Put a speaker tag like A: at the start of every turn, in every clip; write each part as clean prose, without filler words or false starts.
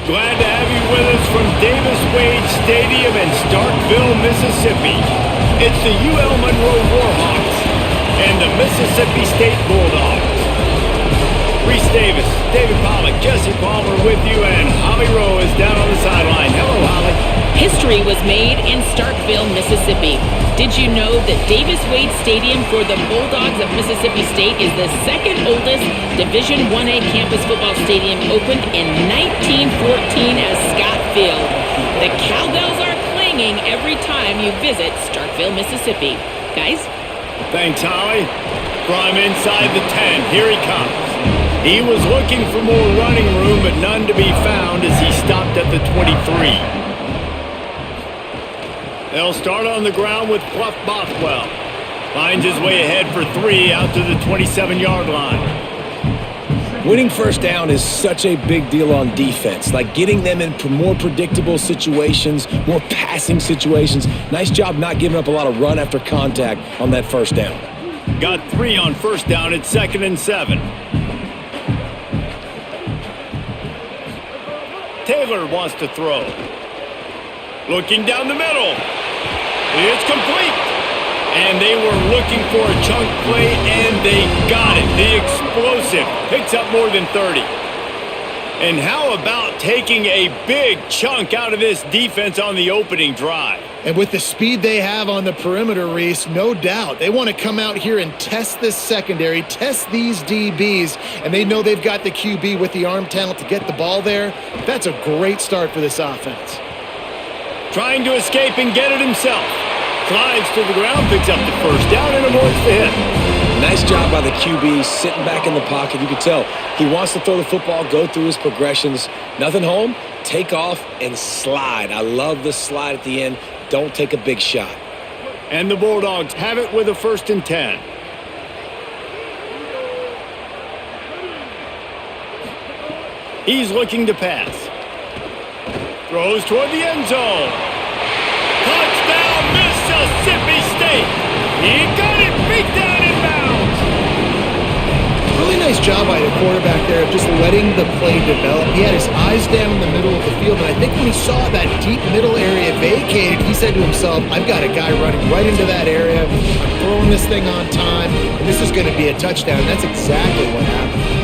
A: Glad to have you with us from Davis-Wade Stadium in Starkville, Mississippi. It's the ULM Warhawks and the Mississippi State Bulldogs. Reese Davis, David Pollock, Jesse Palmer with you, and Holly Rowe is down on the sideline. Hello, Holly.
B: History was made in Starkville, Mississippi. Did you know that Davis-Wade Stadium for the Bulldogs of Mississippi State is the second oldest Division I-A campus football stadium, opened in 1914 as Scott Field? The cowbells are clanging every time you visit Starkville, Mississippi. Guys?
A: Thanks, Holly. From inside the 10, here he comes. He was looking for more running room, but none to be found as he stopped at the 23. They'll start on the ground with Fluff Bothwell. Finds his way ahead for 3 out to the 27-yard line.
C: Winning first down is such a big deal on defense, like getting them in more predictable situations, more passing situations. Nice job not giving up a lot of run after contact on that first down.
A: Got 3 on first down at 2nd and 7. Taylor wants to throw. Looking down the middle. It's complete. And they were looking for a chunk play, and they got it. The explosive picks up more than 30. And how about taking a big chunk out of this defense on the opening drive?
D: And with the speed they have on the perimeter, Reese, no doubt. They want to come out here and test this secondary, test these DBs, and they know they've got the QB with the arm talent to get the ball there. That's a great start for this offense.
A: Trying to escape and get it himself. Slides to the ground, picks up the first down, and avoids the hit.
C: Nice job by the QB sitting back in the pocket. You can tell he wants to throw the football, go through his progressions. Nothing home, take off, and slide. I love the slide at the end. Don't take a big shot.
A: And the Bulldogs have it with a 1st and 10. He's looking to pass. Throws toward the end zone. Touchdown, Mississippi State. He got it, beat down in bounds.
D: Really nice job by the quarterback there of just letting the play develop. He had his eyes down in the middle of the field, and I think when he saw that deep middle area vacated, he said to himself, I've got a guy running right into that area. I'm throwing this thing on time, and this is going to be a touchdown. And that's exactly what happened.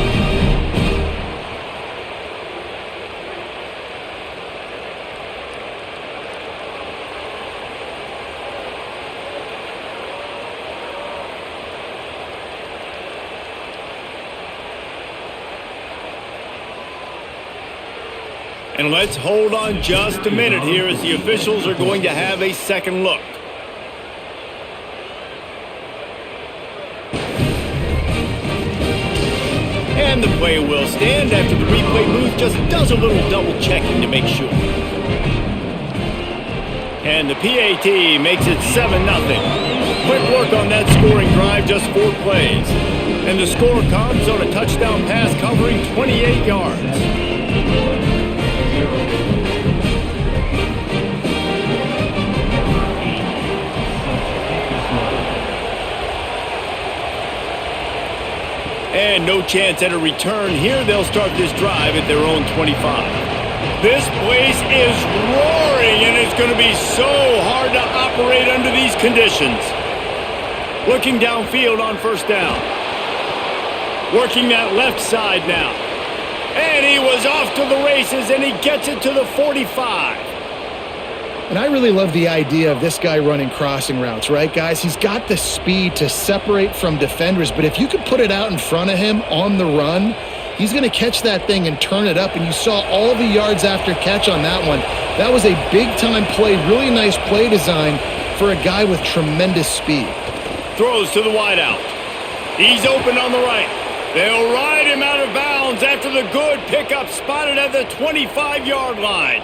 A: And let's hold on just a minute here as the officials are going to have a second look. And the play will stand after the replay booth just does a little double checking to make sure. And the PAT makes it 7-0. Quick work on that scoring drive, just 4 plays. And the score comes on a touchdown pass covering 28 yards. And no chance at a return here. They'll start this drive at their own 25. This place is roaring, and it's going to be so hard to operate under these conditions. Looking downfield on first down. Working that left side now. And he was off to the races, and he gets it to the 45.
D: And I really love the idea of this guy running crossing routes, right, guys? He's got the speed to separate from defenders, but if you could put it out in front of him on the run, he's going to catch that thing and turn it up, and you saw all the yards after catch on that one. That was a big-time play, really nice play design for a guy with tremendous speed.
A: Throws to the wideout. He's open on the right. They'll ride him out of bounds after the good pickup spotted at the 25-yard line.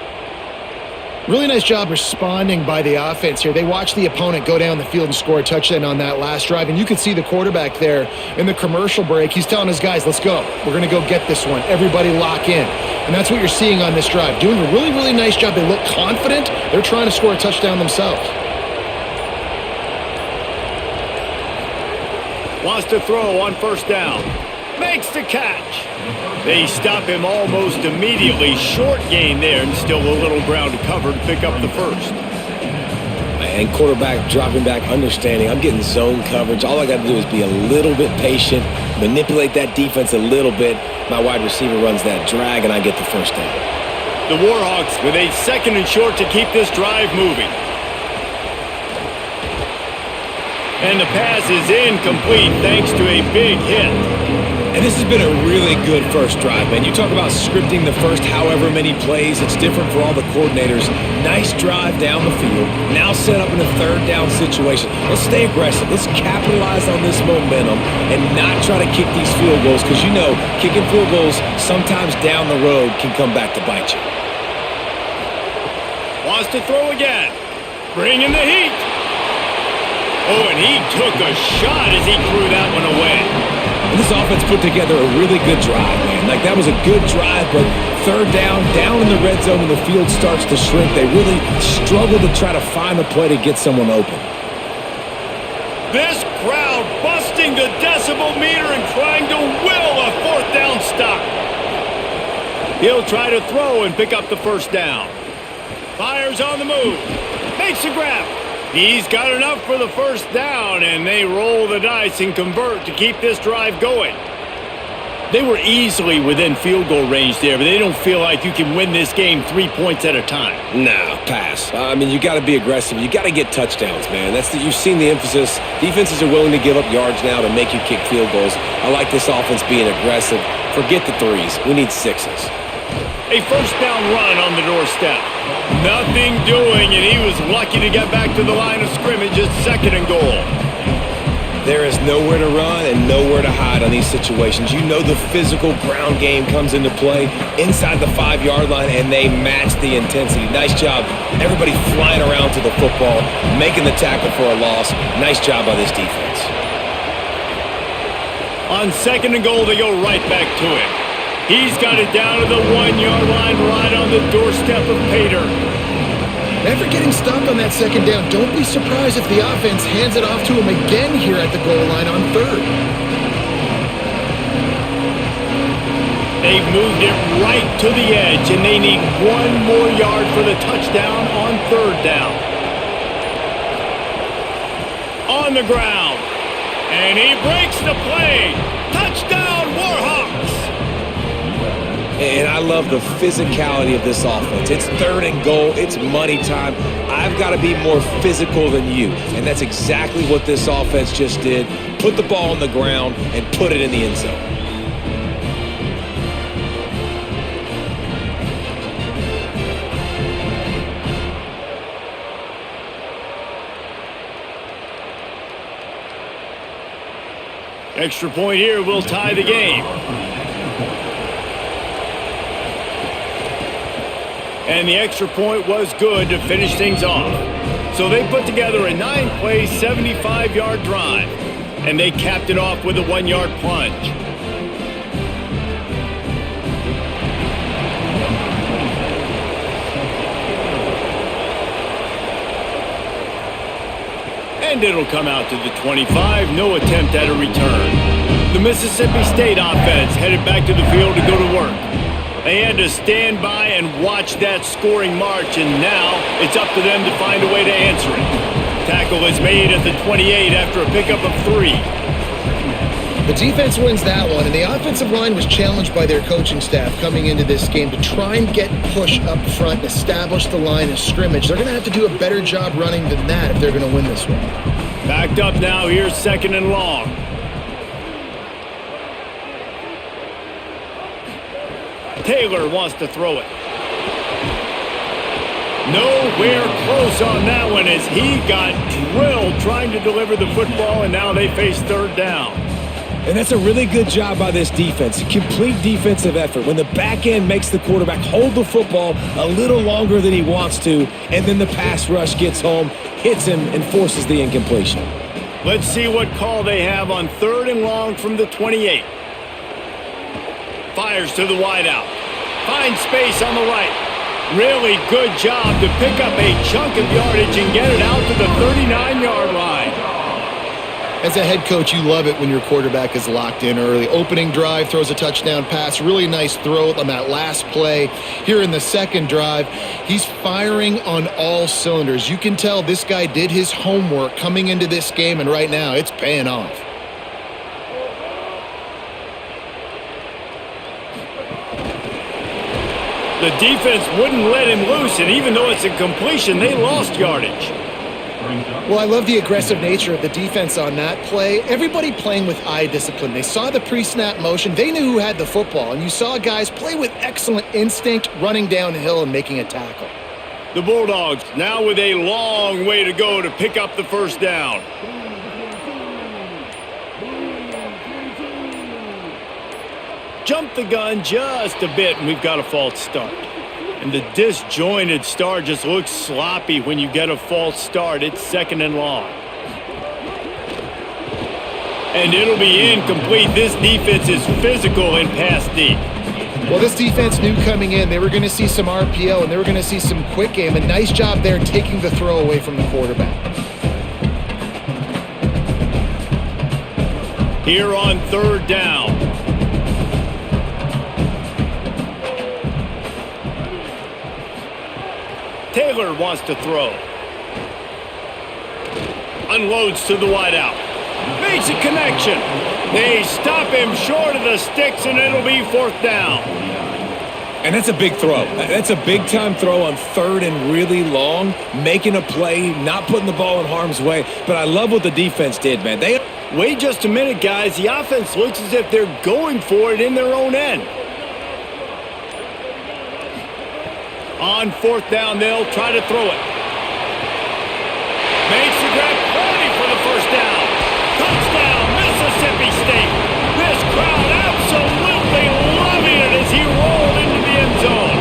D: Really nice job responding by the offense here. They watched the opponent go down the field and score a touchdown on that last drive, and you could see the quarterback there in the commercial break. He's telling his guys, let's go. We're going to go get this one. Everybody lock in. And that's what you're seeing on this drive. Doing a really, really nice job. They look confident. They're trying to score a touchdown themselves.
A: Wants to throw on first down. Makes the catch. They stop him almost immediately. Short gain there and still a little ground to cover to pick up the first.
C: And quarterback dropping back, understanding I'm getting zone coverage. All I got to do is be a little bit patient, manipulate that defense a little bit. My wide receiver runs that drag, and I get the first down.
A: The Warhawks with a 2nd and short to keep this drive moving. And the pass is incomplete thanks to a big hit.
C: And this has been a really good first drive, man. You talk about scripting the first however many plays. It's different for all the coordinators. Nice drive down the field. Now set up in a 3rd down situation. Let's stay aggressive. Let's capitalize on this momentum and not try to kick these field goals because, you know, kicking field goals sometimes down the road can come back to bite you.
A: Wants to throw again. Bringing the heat. Oh, and he took a shot as he threw that one away.
C: And this offense put together a really good drive, man. Like, that was a good drive, but 3rd down in the red zone when the field starts to shrink, they really struggle to try to find a play to get someone open.
A: This crowd busting the decibel meter and trying to will a 4th down stop. He'll try to throw and pick up the first down. Fires on the move. Makes a grab. He's got enough for the first down, and they roll the dice and convert to keep this drive going. They were easily within field goal range there, but they don't feel like you can win this game 3 points at a time.
C: No, pass. I mean, you got to be aggressive. You got to get touchdowns, man. You've seen the emphasis. Defenses are willing to give up yards now to make you kick field goals. I like this offense being aggressive. Forget the 3s. We need 6s.
A: A first down run on the doorstep. Nothing doing, and he was lucky to get back to the line of scrimmage at 2nd and goal.
C: There is nowhere to run and nowhere to hide on these situations. You know the physical ground game comes into play inside the 5-yard line, and they match the intensity. Nice job. Everybody flying around to the football, making the tackle for a loss. Nice job by this defense.
A: On 2nd and goal, they go right back to him. He's got it down to the 1-yard line right on the doorstep of Pater.
D: After getting stopped on that 2nd down, don't be surprised if the offense hands it off to him again here at the goal line on 3rd.
A: They've moved it right to the edge, and they need 1 more yard for the touchdown on 3rd down. On the ground, and he breaks the play. Touchdown, Warhawks!
C: And I love the physicality of this offense. It's 3rd and goal. It's money time. I've got to be more physical than you. And that's exactly what this offense just did. Put the ball on the ground and put it in the end zone.
A: Extra point here will tie the game. And the extra point was good to finish things off. So they put together a 9-play, 75-yard drive. And they capped it off with a 1-yard plunge. And it'll come out to the 25. No attempt at a return. The Mississippi State offense headed back to the field to go to work. They had to stand by and watch that scoring march, and now it's up to them to find a way to answer it. Tackle is made at the 28 after a pickup of 3.
D: The defense wins that one, and the offensive line was challenged by their coaching staff coming into this game to try and get push up front and establish the line of scrimmage. They're going to have to do a better job running than that if they're going to win this one.
A: Backed up now, here's 2nd and long. Taylor wants to throw it. Nowhere close on that one as he got drilled trying to deliver the football, and now they face 3rd down.
C: And that's a really good job by this defense. A complete defensive effort. When the back end makes the quarterback hold the football a little longer than he wants to, and then the pass rush gets home, hits him, and forces the incompletion.
A: Let's see what call they have on 3rd and long from the 28. Fires to the wideout. Finds space on the right. Really good job to pick up a chunk of yardage and get it out to the 39-yard line.
D: As a head coach, you love it when your quarterback is locked in early. Opening drive, throws a touchdown pass. Really nice throw on that last play. Here in the second drive, he's firing on all cylinders. You can tell this guy did his homework coming into this game, and right now it's paying off.
A: The defense wouldn't let him loose, and even though it's a completion, they lost yardage.
D: Well, I love the aggressive nature of the defense on that play. Everybody playing with eye discipline. They saw the pre-snap motion. They knew who had the football, and you saw guys play with excellent instinct, running downhill and making a tackle.
A: The Bulldogs now with a long way to go to pick up the first down. Jump the gun just a bit, and we've got a false start. And the disjointed start just looks sloppy when you get a false start. It's second and long. And it'll be incomplete. This defense is physical in pass deep.
D: Well, this defense knew coming in they were going to see some RPO and they were going to see some quick game. A nice job there taking the throw away from the quarterback.
A: Here on third down. Taylor wants to throw. Unloads to the wideout. Makes a connection. They stop him short of the sticks, and it'll be fourth down.
C: And that's a big throw. That's a big-time throw on third and really long, making a play, not putting the ball in harm's way. But I love what the defense did, man.
A: Wait just a minute, guys. The offense looks as if they're going for it in their own end. On fourth down, they'll try to throw it. Makes the grab, ready for the first down. Touchdown, Mississippi State. This crowd absolutely loving it as he rolled into the end zone.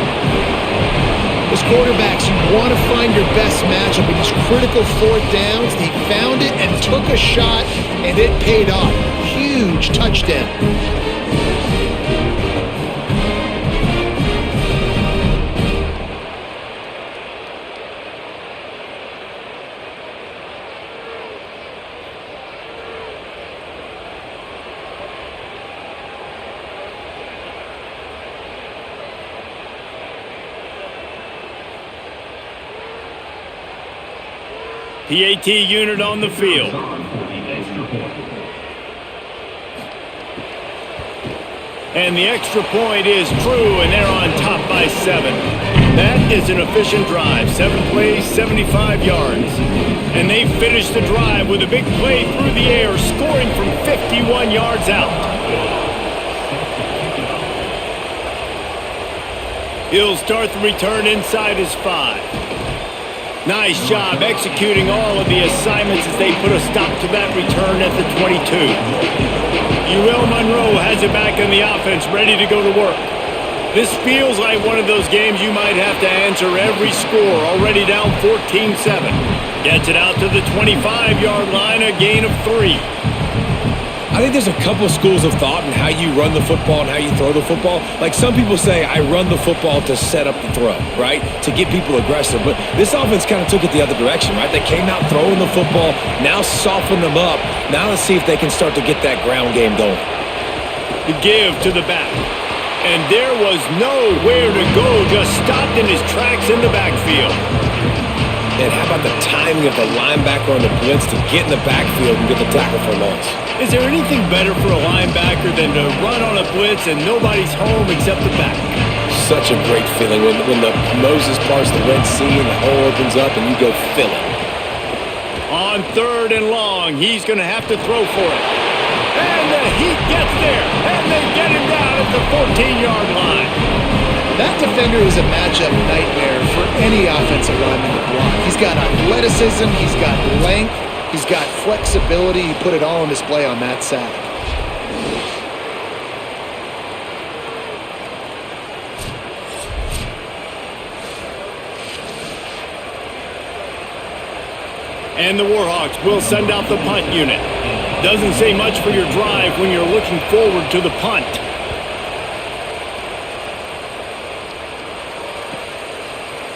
D: As quarterbacks, you want to find your best matchup in these critical fourth downs. He found it and took a shot, and it paid off. Huge touchdown.
A: PAT unit on the field. And the extra point is true, and they're on top by 7. That is an efficient drive. 7 plays, 75 yards. And they finish the drive with a big play through the air, scoring from 51 yards out. He'll start the return inside his 5. Nice job executing all of the assignments as they put a stop to that return at the 22. UL Monroe has it back in the offense, ready to go to work. This feels like one of those games you might have to answer every score, already down 14-7. Gets it out to the 25-yard line, a gain of 3.
C: I think there's a couple of schools of thought in how you run the football and how you throw the football. Like some people say, I run the football to set up the throw, right? To get people aggressive. But this offense kind of took it the other direction, right? They came out throwing the football, now soften them up. Now let's see if they can start to get that ground game going.
A: The give to the back. And there was nowhere to go, just stopped in his tracks in the backfield.
C: And how about the timing of the linebacker on the blitz to get in the backfield and get the tackle for loss?
A: Is there anything better for a linebacker than to run on a blitz and nobody's home except the back?
C: Such a great feeling when the Moses parts the Red Sea and the hole opens up and you go fill it.
A: On third and long, he's going to have to throw for it. And the Heat gets there, and they get him down at the 14-yard line.
D: That defender is a matchup nightmare for any offensive lineman to block. He's got athleticism, he's got length, he's got flexibility. He put it all on display on that sack.
A: And the Warhawks will send out the punt unit. Doesn't say much for your drive when you're looking forward to the punt.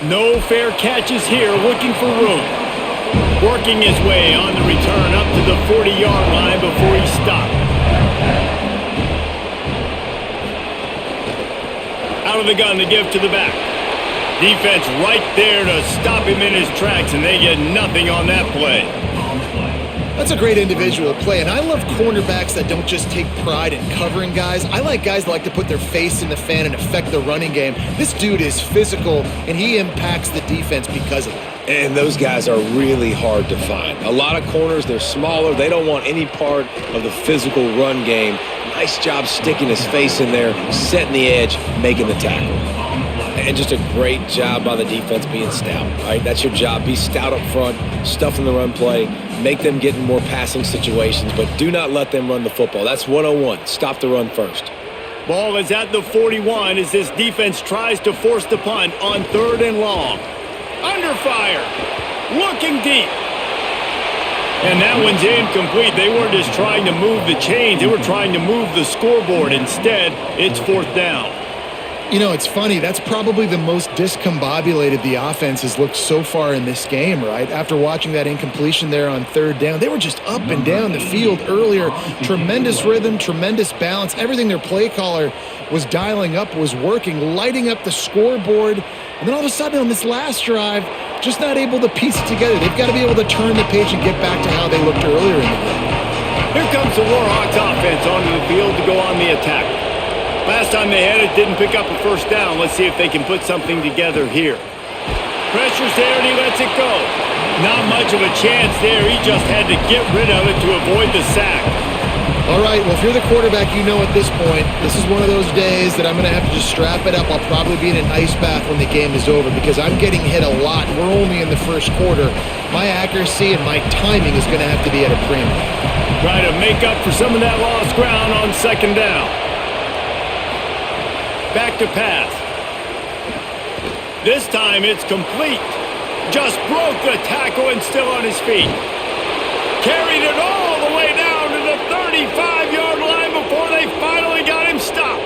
A: No fair catches here, looking for room. Working his way on the return up to the 40-yard line before he stopped. Out of the gun to give to the back. Defense right there to stop him in his tracks, and they get nothing on that play.
D: That's a great individual play, and I love cornerbacks that don't just take pride in covering guys. I like guys that like to put their face in the fan and affect the running game. This dude is physical, and he impacts the defense because of it.
C: And those guys are really hard to find. A lot of corners, they're smaller. They don't want any part of the physical run game. Nice job sticking his face in there, setting the edge, making the tackle. And just a great job by the defense being stout. All right, that's your job. Be stout up front, stuff in the run play, make them get in more passing situations, but do not let them run the football. That's 101. Stop the run first.
A: Ball is at the 41 as this defense tries to force the punt on 3rd and long. Under fire. Looking deep. And that one's incomplete. They weren't just trying to move the chains. They were trying to move the scoreboard. Instead, it's 4th down.
D: You know, it's funny. That's probably the most discombobulated the offense has looked so far in this game, right? After watching that incompletion there on 3rd down, they were just up and down the field earlier. Tremendous rhythm, tremendous balance. Everything their play caller was dialing up was working, lighting up the scoreboard. And then all of a sudden on this last drive, just not able to piece it together. They've got to be able to turn the page and get back to how they looked earlier in the game.
A: Here comes the Warhawks offense onto the field to go on the attack. Last time they had it, didn't pick up a 1st down. Let's see if they can put something together here. Pressure's there and he lets it go. Not much of a chance there. He just had to get rid of it to avoid the sack.
D: All right, well, if you're the quarterback, you know at this point, this is one of those days that I'm going to have to just strap it up. I'll probably be in an ice bath when the game is over because I'm getting hit a lot. We're only in the 1st quarter. My accuracy and my timing is going to have to be at a premium.
A: Try to make up for some of that lost ground on 2nd down. Back to pass. This time it's complete. Just broke the tackle and still on his feet. Carried it all the way down to the 35-yard line before they finally got him stopped.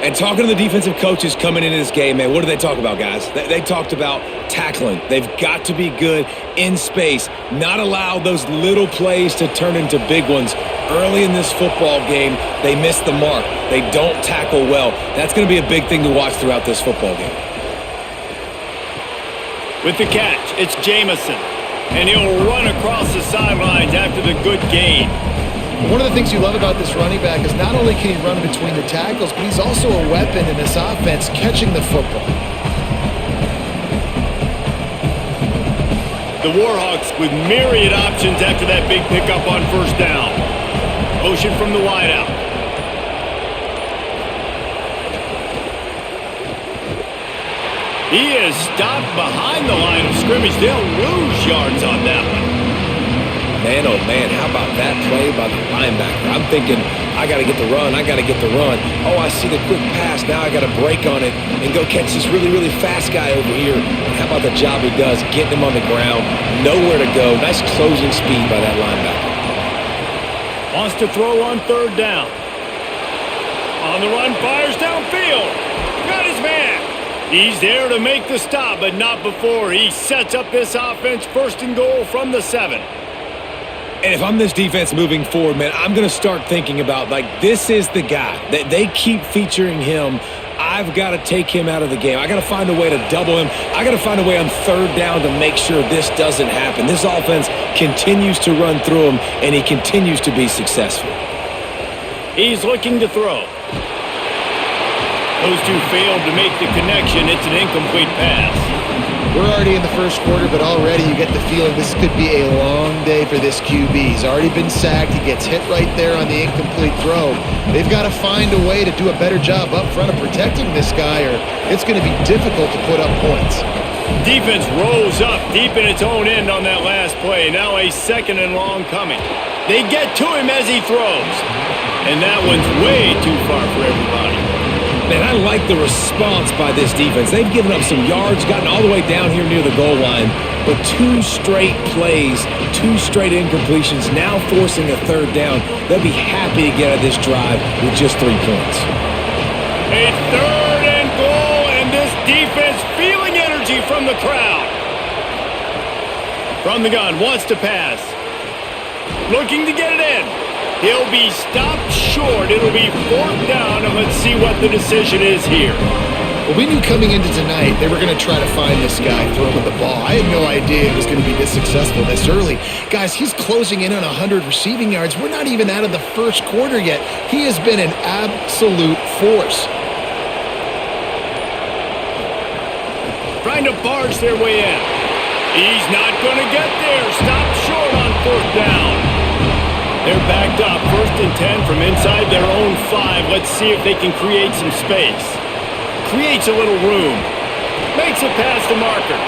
C: And talking to the defensive coaches coming into this game, man, what do they talk about, guys? They talked about tackling. They've got to be good in space, not allow those little plays to turn into big ones. Early in this football game, they miss the mark. They don't tackle well. That's going to be a big thing to watch throughout this football game.
A: With the catch, it's Jamison. And he'll run across the sidelines after the good gain.
D: One of the things you love about this running back is not only can he run between the tackles, but he's also a weapon in this offense catching the football.
A: The Warhawks with myriad options after that big pickup on 1st down. Motion from the wideout. He is stopped behind the line of scrimmage. They'll lose yards on that one.
C: Man, oh man, how about that play by the linebacker? I'm thinking, I got to get the run, I got to get the run. Oh, I see the quick pass, now I got to break on it and go catch this really, really fast guy over here. And how about the job he does, getting him on the ground, nowhere to go. Nice closing speed by that linebacker.
A: Wants to throw on 3rd down. On the run, fires downfield. Got his man. He's there to make the stop, but not before he sets up this offense 1st and goal from the 7.
C: And if I'm this defense moving forward, man, I'm going to start thinking about, like, this is the guy. They keep featuring him. I've got to take him out of the game. I got to find a way to double him. I got to find a way on 3rd down to make sure this doesn't happen. This offense continues to run through him, and he continues to be successful.
A: He's looking to throw. Those two failed to make the connection. It's an incomplete pass.
D: We're already in the 1st quarter, but already you get the feeling this could be a long day for this QB. He's already been sacked. He gets hit right there on the incomplete throw. They've got to find a way to do a better job up front of protecting this guy, or it's going to be difficult to put up points.
A: Defense rolls up deep in its own end on that last play. Now a 2nd and long coming. They get to him as he throws. And that one's way too far for everybody.
C: Man, I like the response by this defense. They've given up some yards, gotten all the way down here near the goal line, but 2 straight plays, 2 straight incompletions, now forcing a 3rd down. They'll be happy to get out of this drive with just 3 points.
A: A 3rd and goal, and this defense feeling energy from the crowd. From the gun, wants to pass. Looking to get it in. He'll be stopped short. It'll be 4th down, and let's see what the decision is here.
D: Well, we knew coming into tonight they were going to try to find this guy throwing the ball. I had no idea it was going to be this successful this early. Guys, he's closing in on 100 receiving yards. We're not even out of the first quarter yet. He has been an absolute force.
A: Trying to barge their way in. He's not going to get there. Stopped short on 4th down. They're backed up. 1st and 10 from inside their own 5. Let's see if they can create some space. Creates a little room. Makes it past the marker.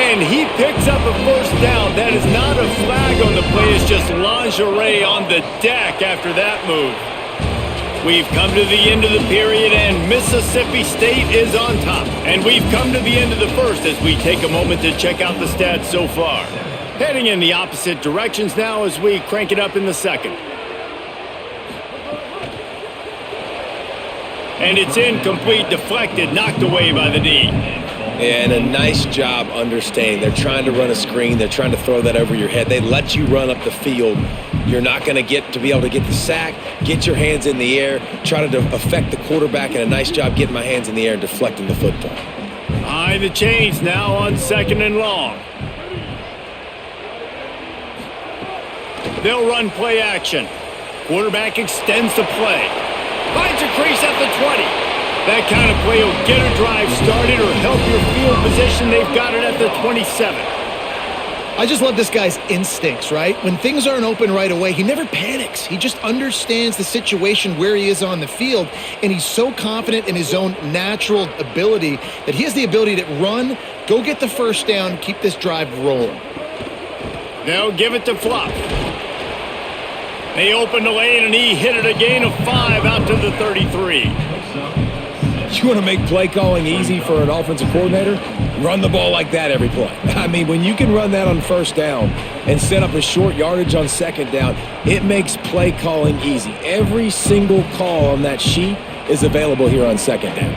A: And he picks up a 1st down. That is not a flag on the play. It's just lingerie on the deck after that move. We've come to the end of the period, and Mississippi State is on top. And we've come to the end of the first as we take a moment to check out the stats so far. Heading in the opposite directions now as we crank it up in the second. And it's incomplete, deflected, knocked away by the D.
C: And a nice job understanding. They're trying to run a screen. They're trying to throw that over your head. They let you run up the field. You're not going to get to be able to get the sack, get your hands in the air, try to affect the quarterback, and a nice job getting my hands in the air and deflecting the football.
A: Behind the chains now on 2nd and long. They'll run play action. Quarterback extends the play. Finds a crease at the 20. That kind of play will get a drive started or help your field position. They've got it at the 27.
D: I just love this guy's instincts, right? When things aren't open right away, he never panics. He just understands the situation where he is on the field, and he's so confident in his own natural ability that he has the ability to run, go get the 1st down, keep this drive rolling.
A: They'll give it to Fluff. They open the lane, and he hit it a gain of 5 out to the 33.
C: You want to make play calling easy for an offensive coordinator? Run the ball like that every play. I mean, when you can run that on 1st down and set up a short yardage on 2nd down, it makes play calling easy. Every single call on that sheet is available here on 2nd down.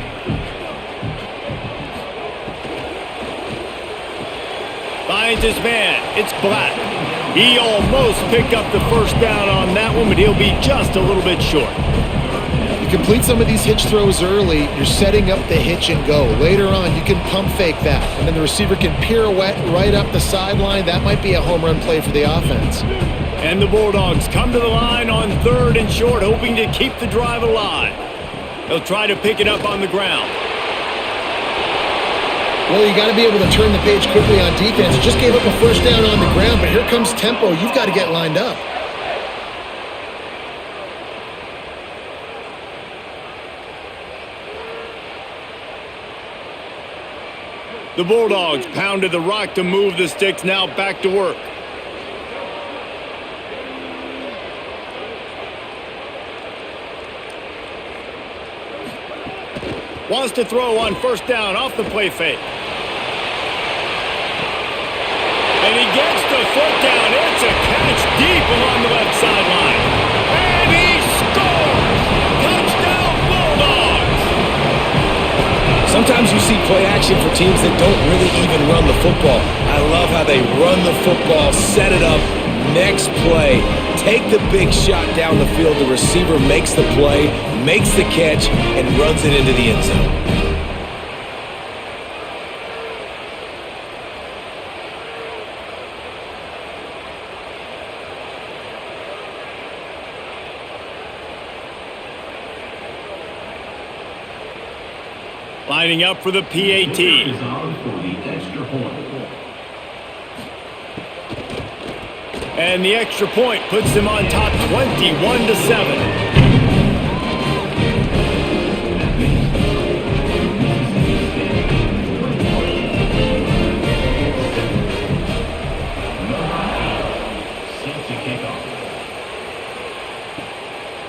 A: Finds his man. It's Black. He almost picked up the 1st down on that one, but he'll be just a little bit short.
D: You complete some of these hitch throws early, you're setting up the hitch and go. Later on, you can pump fake that, and then the receiver can pirouette right up the sideline. That might be a home run play for the offense.
A: And the Bulldogs come to the line on 3rd and short, hoping to keep the drive alive. They'll try to pick it up on the ground.
D: Well, you got to be able to turn the page quickly on defense. You just gave up a 1st down on the ground, but here comes tempo. You've got to get lined up.
A: The Bulldogs pounded the rock to move the sticks, now back to work. Wants to throw on 1st down off the play fake. And he gets the foot down. It's a catch deep along the left sideline. And he scores! Touchdown Bulldogs!
C: Sometimes you see play action for teams that don't really even run the football. I love how they run the football, set it up, next play, take the big shot down the field. The receiver makes the play, makes the catch, and runs it into the end zone.
A: Lining up for the PAT. And the extra point puts them on top 21-7.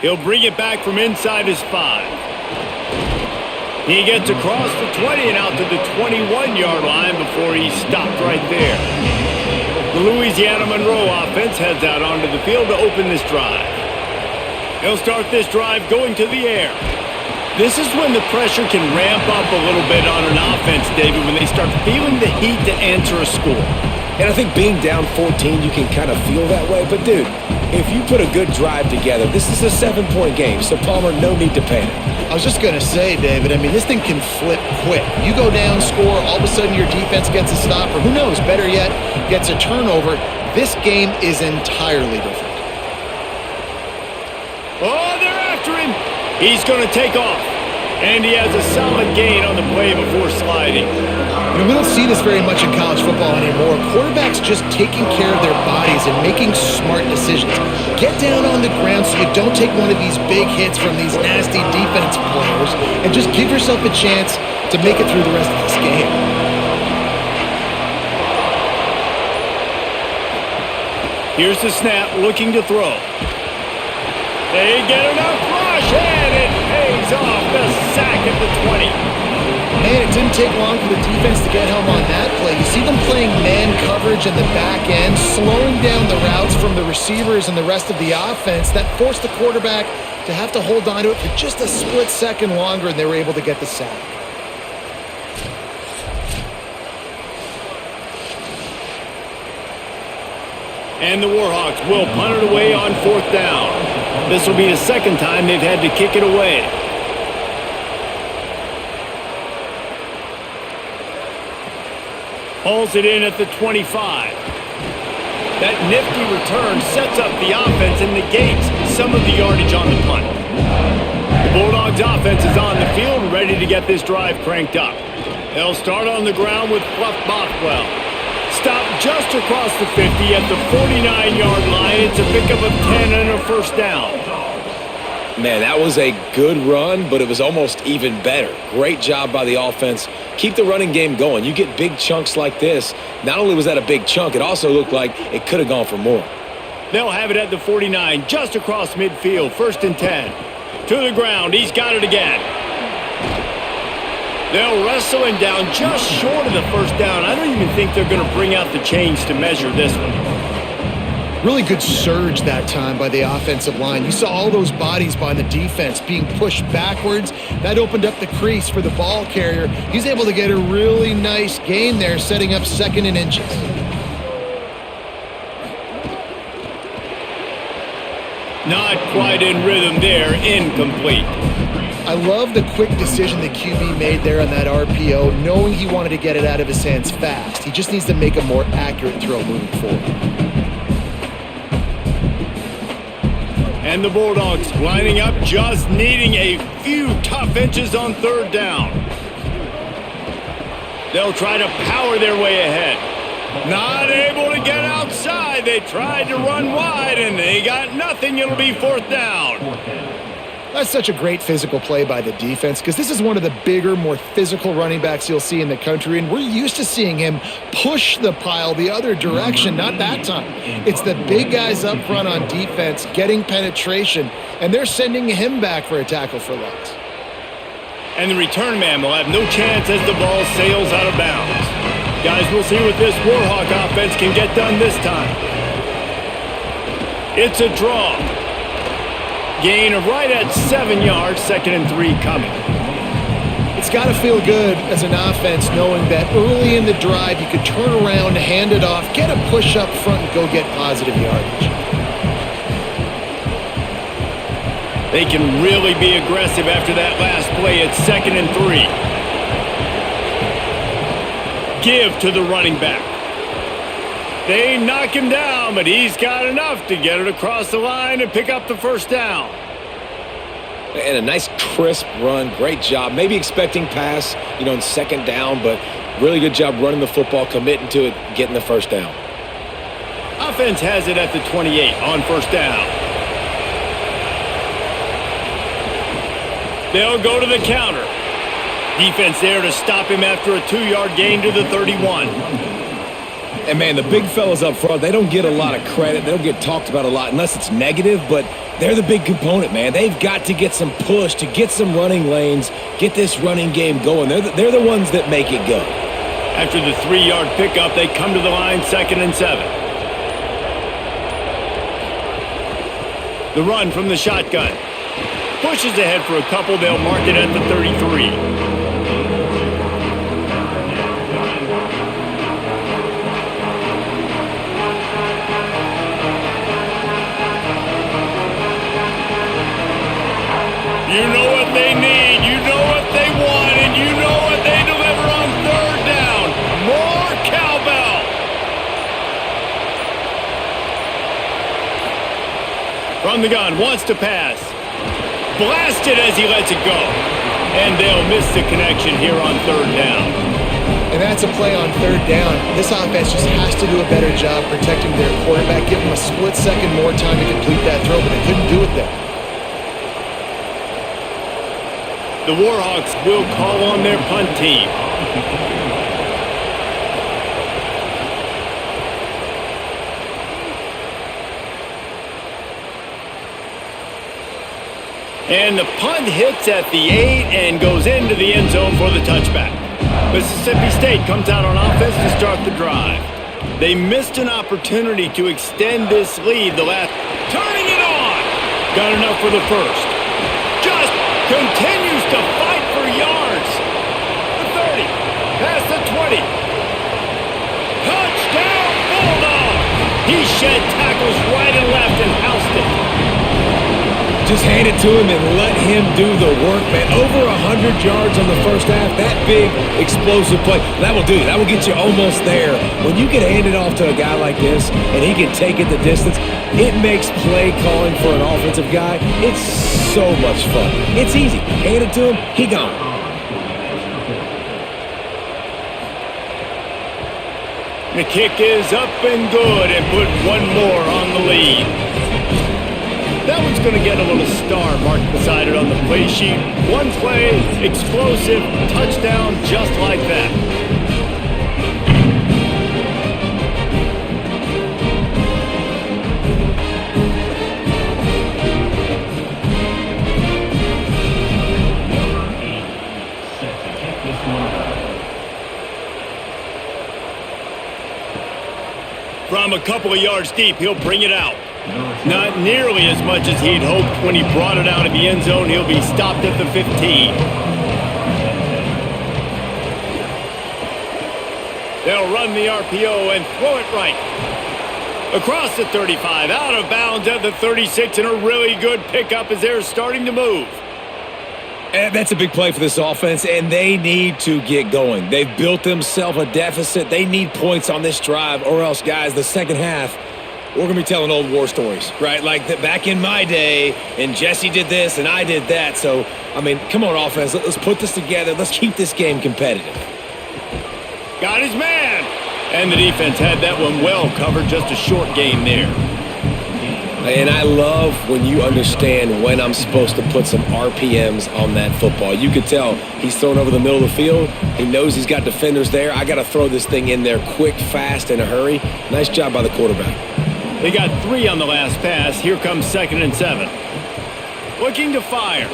A: He'll bring it back from inside his 5. He gets across the 20 and out to the 21-yard line before he's stopped right there. The Louisiana Monroe offense heads out onto the field to open this drive. They'll start this drive going to the air. This is when the pressure can ramp up a little bit on an offense, David, when they start feeling the heat to answer a score.
C: And I think being down 14, you can kind of feel that way. But, dude, if you put a good drive together, this is a 7-point game. So, Palmer, no need to panic.
D: I was just going to say, David, I mean, this thing can flip quick. You go down, score, all of a sudden your defense gets a stop, or who knows, better yet, gets a turnover. This game is entirely different.
A: Oh, they're after him. He's going to take off. And he has a solid gain on the play before sliding.
D: You know, we don't see this very much in college football anymore. Quarterbacks just taking care of their bodies and making smart decisions. Get down on the ground so you don't take one of these big hits from these nasty defense players and just give yourself a chance to make it through the rest of this game.
A: Here's the snap, looking to throw. They get enough rush, and it pays off the sack at the 20.
D: Man, it didn't take long for the defense to get home on that play. You see them playing man coverage in the back end, slowing down the routes from the receivers and the rest of the offense. That forced the quarterback to have to hold on to it for just a split second longer, and they were able to get the sack.
A: And the Warhawks will punt it away on 4th down. This will be the second time they've had to kick it away. Hauls it in at the 25. That nifty return sets up the offense and negates some of the yardage on the punt. The Bulldogs offense is on the field ready to get this drive cranked up. They'll start on the ground with Fluff Bothwell. Stop just across the 50 at the 49-yard line. It's a pickup of 10 and a first down.
C: Man, that was a good run, but it was almost even better. Great job by the offense. Keep the running game going. You get big chunks like this. Not only was that a big chunk, it also looked like it could have gone for more.
A: They'll have it at the 49, just across midfield, 1st and 10. To the ground, he's got it again. They'll wrestle him down just short of the first down. I don't even think they're going to bring out the chains to measure this one.
D: Really good surge that time by the offensive line. You saw all those bodies by the defense being pushed backwards. That opened up the crease for the ball carrier. He's able to get a really nice gain there, setting up 2nd and inches.
A: Not quite in rhythm there, incomplete.
D: I love the quick decision the QB made there on that RPO, knowing he wanted to get it out of his hands fast. He just needs to make a more accurate throw moving forward.
A: And the Bulldogs lining up, just needing a few tough inches on 3rd down. They'll try to power their way ahead. Not able to get outside. They tried to run wide, and they got nothing. It'll be 4th down.
D: That's such a great physical play by the defense because this is one of the bigger, more physical running backs you'll see in the country, and we're used to seeing him push the pile the other direction. Not that time. It's the big guys up front on defense getting penetration, and they're sending him back for a tackle for loss.
A: And the return man will have no chance as the ball sails out of bounds. Guys, we'll see what this Warhawk offense can get done this time. It's a draw. Gain of right at 7 yards, 2nd and 3 coming.
D: It's got to feel good as an offense knowing that early in the drive you could turn around, hand it off, get a push up front, and go get positive yardage.
A: They can really be aggressive after that last play at 2nd and 3. Give to the running back. They knock him down, but he's got enough to get it across the line and pick up the first down.
C: And a nice crisp run. Great job. Maybe expecting pass, in 2nd down, but really good job running the football, committing to it, getting the first down.
A: Offense has it at the 28 on 1st down. They'll go to the counter. Defense there to stop him after a 2-yard gain to the 31.
C: And, man, the big fellas up front, they don't get a lot of credit. They don't get talked about a lot unless it's negative, but they're the big component, man. They've got to get some push, to get some running lanes, get this running game going. They're the ones that make it go.
A: After the 3-yard pickup, they come to the line 2nd and 7. The run from the shotgun. Pushes ahead for a couple. They'll mark it at the 33. From the gun, wants to pass. Blasted as he lets it go. And they'll miss the connection here on third down.
D: And that's a play on third down. This offense just has to do a better job protecting their quarterback, give him a split second more time to complete that throw, but they couldn't do it there.
A: The Warhawks will call on their punt team. And the punt hits at the 8 and goes into the end zone for the touchback. Mississippi State comes out on offense to start the drive. They missed an opportunity to extend this lead the last. Turning it on! Got enough for the first. Just continues to fight for yards. The 30, past the 20. Touchdown Bulldogs! He shed tackles right and left and housed it.
C: Just hand it to him and let him do the work, man. Over 100 yards on the first half. That big, explosive play. That will do it. That will get you almost there. When you can hand it off to a guy like this and he can take it the distance, it makes play calling for an offensive guy. It's so much fun. It's easy. Hand it to him, he gone.
A: The kick is up and good and put one more on the lead. That one's going to get a little star marked beside it on the play sheet. One play, explosive, touchdown, just like that. From a couple of yards deep, he'll bring it out. Not nearly as much as he'd hoped when he brought it out of the end zone. He'll be stopped at the 15. They'll run the RPO and throw it right. Across the 35, out of bounds at the 36, and a really good pickup as they're starting to move.
C: And that's a big play for this offense, and they need to get going. They've built themselves a deficit. They need points on this drive, or else, guys, the second half, we're going to be telling old war stories, right? Like back in my day, and Jesse did this, and I did that. So, I mean, come on, offense. Let's put this together. Let's keep this game competitive.
A: Got his man. And the defense had that one well covered. Just a short gain there.
C: And I love when you understand when I'm supposed to put some RPMs on that football. You could tell he's thrown over the middle of the field. He knows he's got defenders there. I got to throw this thing in there quick, fast, in a hurry. Nice job by the quarterback.
A: They got 3 on the last pass. Here comes 2nd and 7. Looking to fire.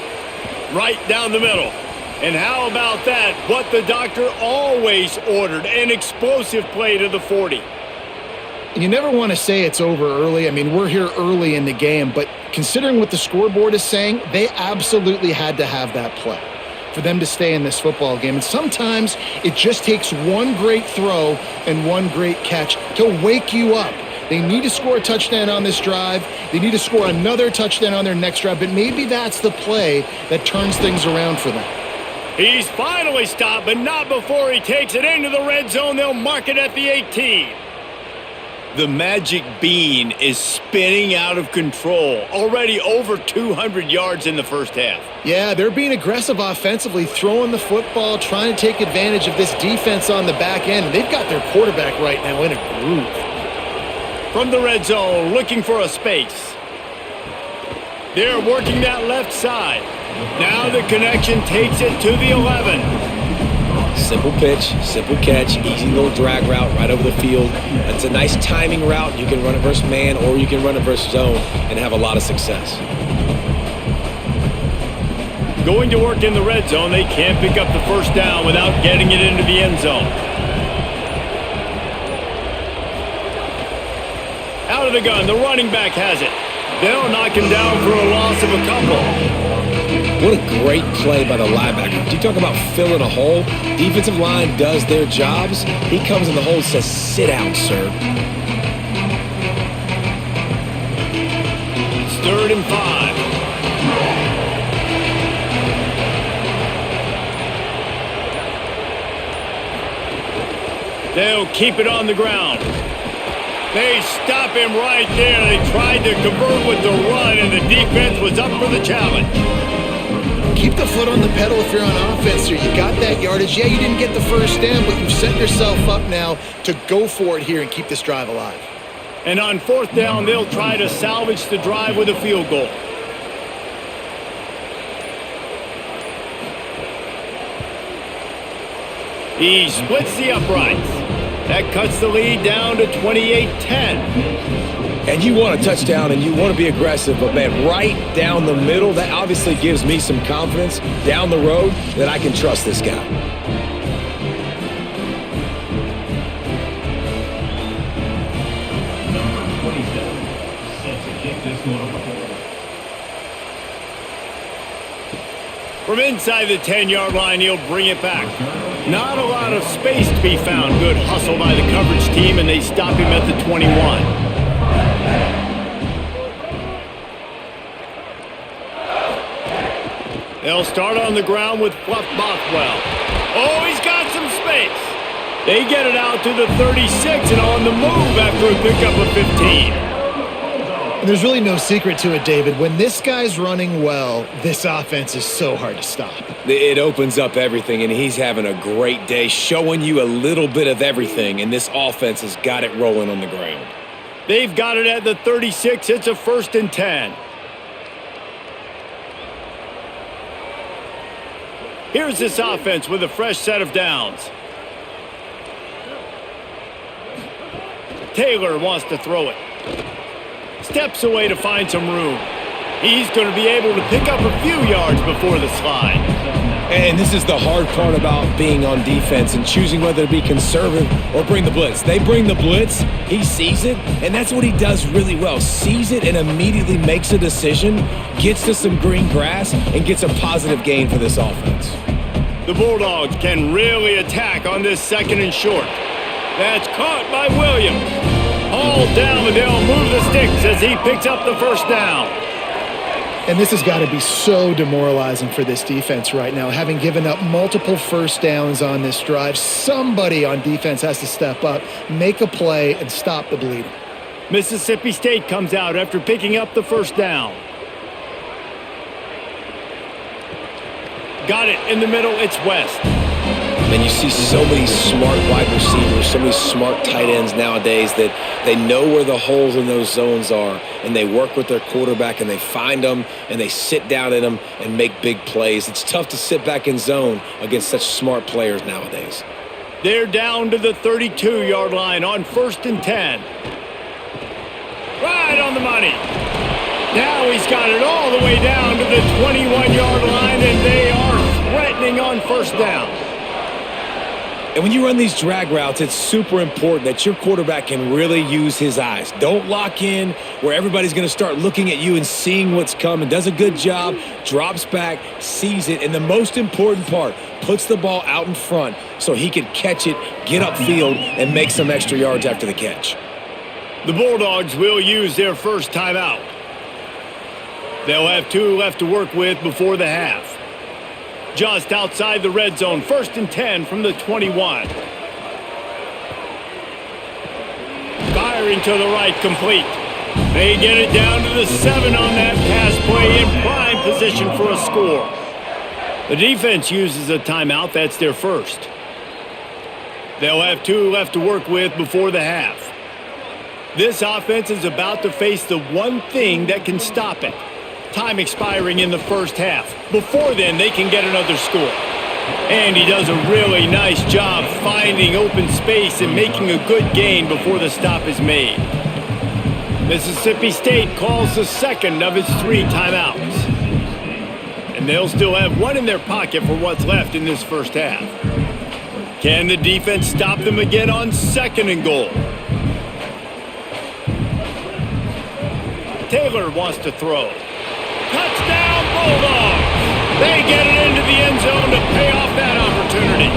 A: Right down the middle. And how about that? What the doctor always ordered. An explosive play to the 40.
D: You never want to say it's over early. I mean, we're here early in the game, but considering what the scoreboard is saying, they absolutely had to have that play for them to stay in this football game. And sometimes it just takes one great throw and one great catch to wake you up. They need to score a touchdown on this drive. They need to score another touchdown on their next drive, but maybe that's the play that turns things around for them.
A: He's finally stopped, but not before he takes it into the red zone. They'll mark it at the 18. The magic bean is spinning out of control. Already over 200 yards in the first half.
D: Yeah, they're being aggressive offensively, throwing the football, trying to take advantage of this defense on the back end. They've got their quarterback right now in a groove.
A: From the red zone, looking for a space. They're working that left side. Now the connection takes it to the 11.
C: Simple pitch, simple catch, easy little drag route right over the field. It's a nice timing route. You can run it versus man or you can run it versus zone and have a lot of success.
A: Going to work in the red zone, they can't pick up the first down without getting it into the end zone. Out of the gun, the running back has it. They'll knock him down for a loss of a couple.
C: What a great play by the linebacker. You talk about filling a hole. Defensive line does their jobs. He comes in the hole and says, sit down, sir.
A: It's 3rd and 5. They'll keep it on the ground. They stop him right there. They tried to convert with the run, and the defense was up for the challenge.
D: Keep the foot on the pedal if you're on offense here. You got that yardage. Yeah, you didn't get the first down, but you've set yourself up now to go for it here and keep this drive alive.
A: And on fourth down, they'll try to salvage the drive with a field goal. He splits the uprights. That cuts the lead down to 28-10.
C: And you want a touchdown and you want to be aggressive, but man, right down the middle, that obviously gives me some confidence down the road that I can trust this guy.
A: From inside the 10-yard line, he'll bring it back. Not a lot of space to be found. Good hustle by the coverage team, and they stop him at the 21. They'll start on the ground with Fluff Bothwell. Oh, he's got some space. They get it out to the 36 and on the move after a pickup of 15.
D: And there's really no secret to it, David. When this guy's running well, this offense is so hard to stop.
C: It opens up everything, and he's having a great day, showing you a little bit of everything, and this offense has got it rolling on the ground.
A: They've got it at the 36. It's a 1st and 10. Here's this offense with a fresh set of downs. Taylor wants to throw it. Steps away to find some room. He's going to be able to pick up a few yards before the slide.
C: And this is the hard part about being on defense and choosing whether to be conservative or bring the blitz. They bring the blitz, he sees it, and that's what he does really well. Sees it and immediately makes a decision, gets to some green grass, and gets a positive gain for this offense.
A: The Bulldogs can really attack on this 2nd and short. That's caught by Williams. Hauled down, but they'll move the sticks as he picks up the 1st down.
D: And this has got to be so demoralizing for this defense right now. Having given up multiple 1st downs on this drive, somebody on defense has to step up, make a play, and stop the bleeding.
A: Mississippi State comes out after picking up the 1st down. Got it in the middle, it's West.
C: And you see so many smart wide receivers, so many smart tight ends nowadays that they know where the holes in those zones are, and they work with their quarterback, and they find them, and they sit down in them and make big plays. It's tough to sit back in zone against such smart players nowadays.
A: They're down to the 32-yard line on 1st and 10. Right on the money. Now he's got it all the way down to the 21-yard line, and they are threatening on 1st down.
C: And when you run these drag routes, it's super important that your quarterback can really use his eyes. Don't lock in where everybody's going to start looking at you and seeing what's coming. Does a good job, drops back, sees it, and the most important part, puts the ball out in front so he can catch it, get upfield, and make some extra yards after the catch.
A: The Bulldogs will use their 1st timeout. They'll have 2 left to work with before the half. Just outside the red zone, 1st and 10 from the 21. Firing to the right, complete. They get it down to the 7 on that pass play in prime position for a score. The defense uses a timeout. That's their 1st. They'll have 2 left to work with before the half. This offense is about to face the one thing that can stop it. Time expiring in the 1st half. Before then, they can get another score. And he does a really nice job finding open space and making a good gain before the stop is made. Mississippi State calls the 2nd of its 3 timeouts. And they'll still have 1 in their pocket for what's left in this 1st half. Can the defense stop them again on 2nd and goal? Taylor wants to throw. Touchdown, Bulldogs! They get it into the end zone to pay off that opportunity.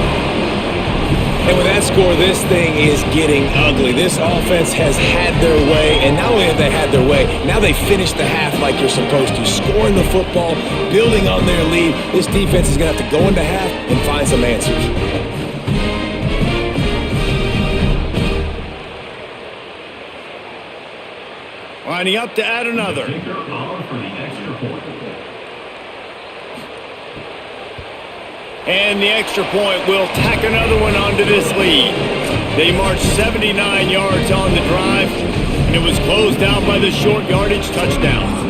C: And with that score, this thing is getting ugly. This offense has had their way, and not only have they had their way, now they finished the half like you're supposed to, scoring the football, building on their lead. This defense is going to have to go into half and find some answers.
A: Lining up to add another. And the extra point will tack another one onto this lead. They marched 79 yards on the drive, and it was closed out by the short yardage touchdown.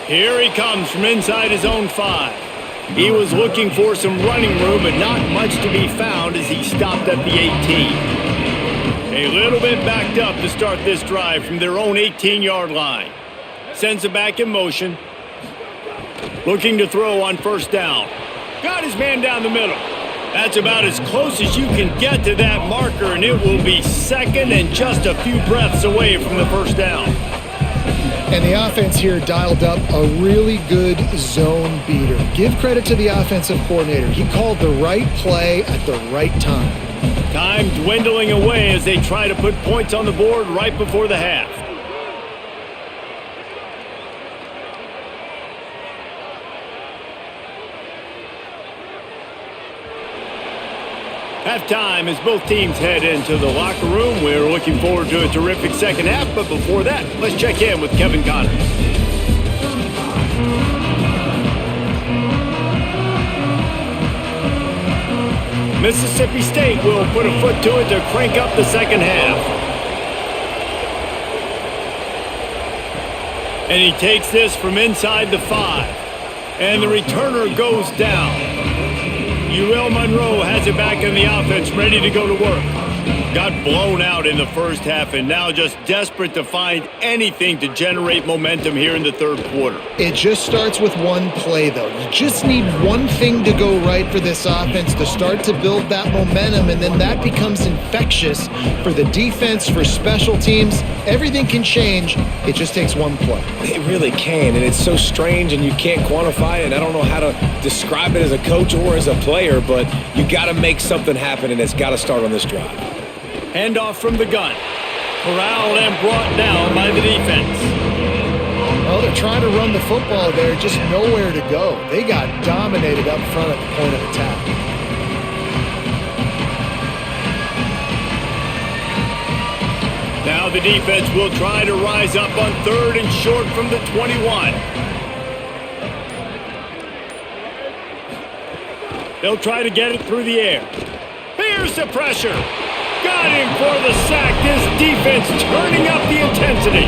A: Here he comes from inside his own 5. He was looking for some running room, but not much to be found as he stopped at the 18. A little bit backed up to start this drive from their own 18-yard line. Sends it back in motion. Looking to throw on first down. Got his man down the middle. That's about as close as you can get to that marker, and it will be second and just a few breaths away from the first down.
D: And the offense here dialed up a really good zone beater. Give credit to the offensive coordinator. He called the right play at the right time.
A: Time dwindling away as they try to put points on the board right before the half. Halftime as both teams head into the locker room. We're looking forward to a terrific second half, but before that, let's check in with Kevin Connors. Mississippi State will put a foot to it to crank up the second half. And he takes this from inside the 5. And the returner goes down. UL Monroe has it back in the offense, ready to go to work. Got blown out in the first half and now just desperate to find anything to generate momentum here in the third quarter.
D: It just starts with one play, though. You just need one thing to go right for this offense to start to build that momentum, and then that becomes infectious for the defense, for special teams. Everything can change. It just takes one play.
C: It really can, and it's so strange, and you can't quantify it, and I don't know how to describe it as a coach or as a player, but you got to make something happen, and it's got to start on this drive.
A: Handoff from the gun. Corralled and brought down by the defense.
D: Well, they're trying to run the football there, just nowhere to go. They got dominated up front at the point of attack.
A: Now the defense will try to rise up on third and short from the 21. They'll try to get it through the air. Here's the pressure. Got him for the sack. This defense turning up the intensity.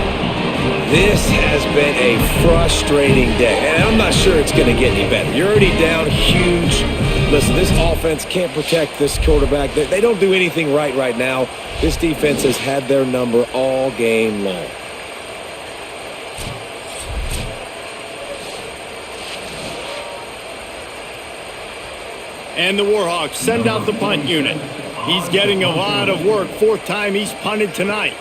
C: This has been a frustrating day, and I'm not sure it's going to get any better. You're already down huge. Listen, this offense can't protect this quarterback. They don't do anything right now. This defense has had their number all game long.
A: And the Warhawks send out the punt unit. He's getting a lot of work. Fourth time he's punted tonight.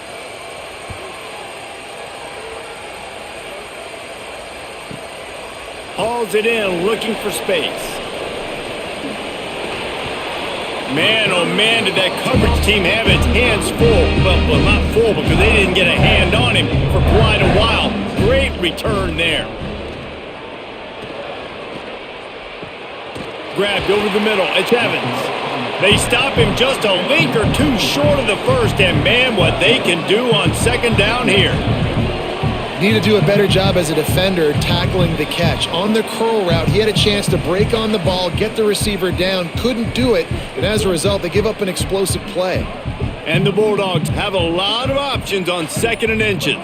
A: Hauls it in, looking for space. Man, oh man, did that coverage team have its hands full. Well, not full because they didn't get a hand on him for quite a while. Great return there. Grabbed over the middle. It's Evans. They stop him just a link or two short of the first, and man, what they can do on second down here.
D: Need to do a better job as a defender tackling the catch. On the curl route, he had a chance to break on the ball, get the receiver down, couldn't do it, and as a result, they give up an explosive play.
A: And the Bulldogs have a lot of options on second and inches.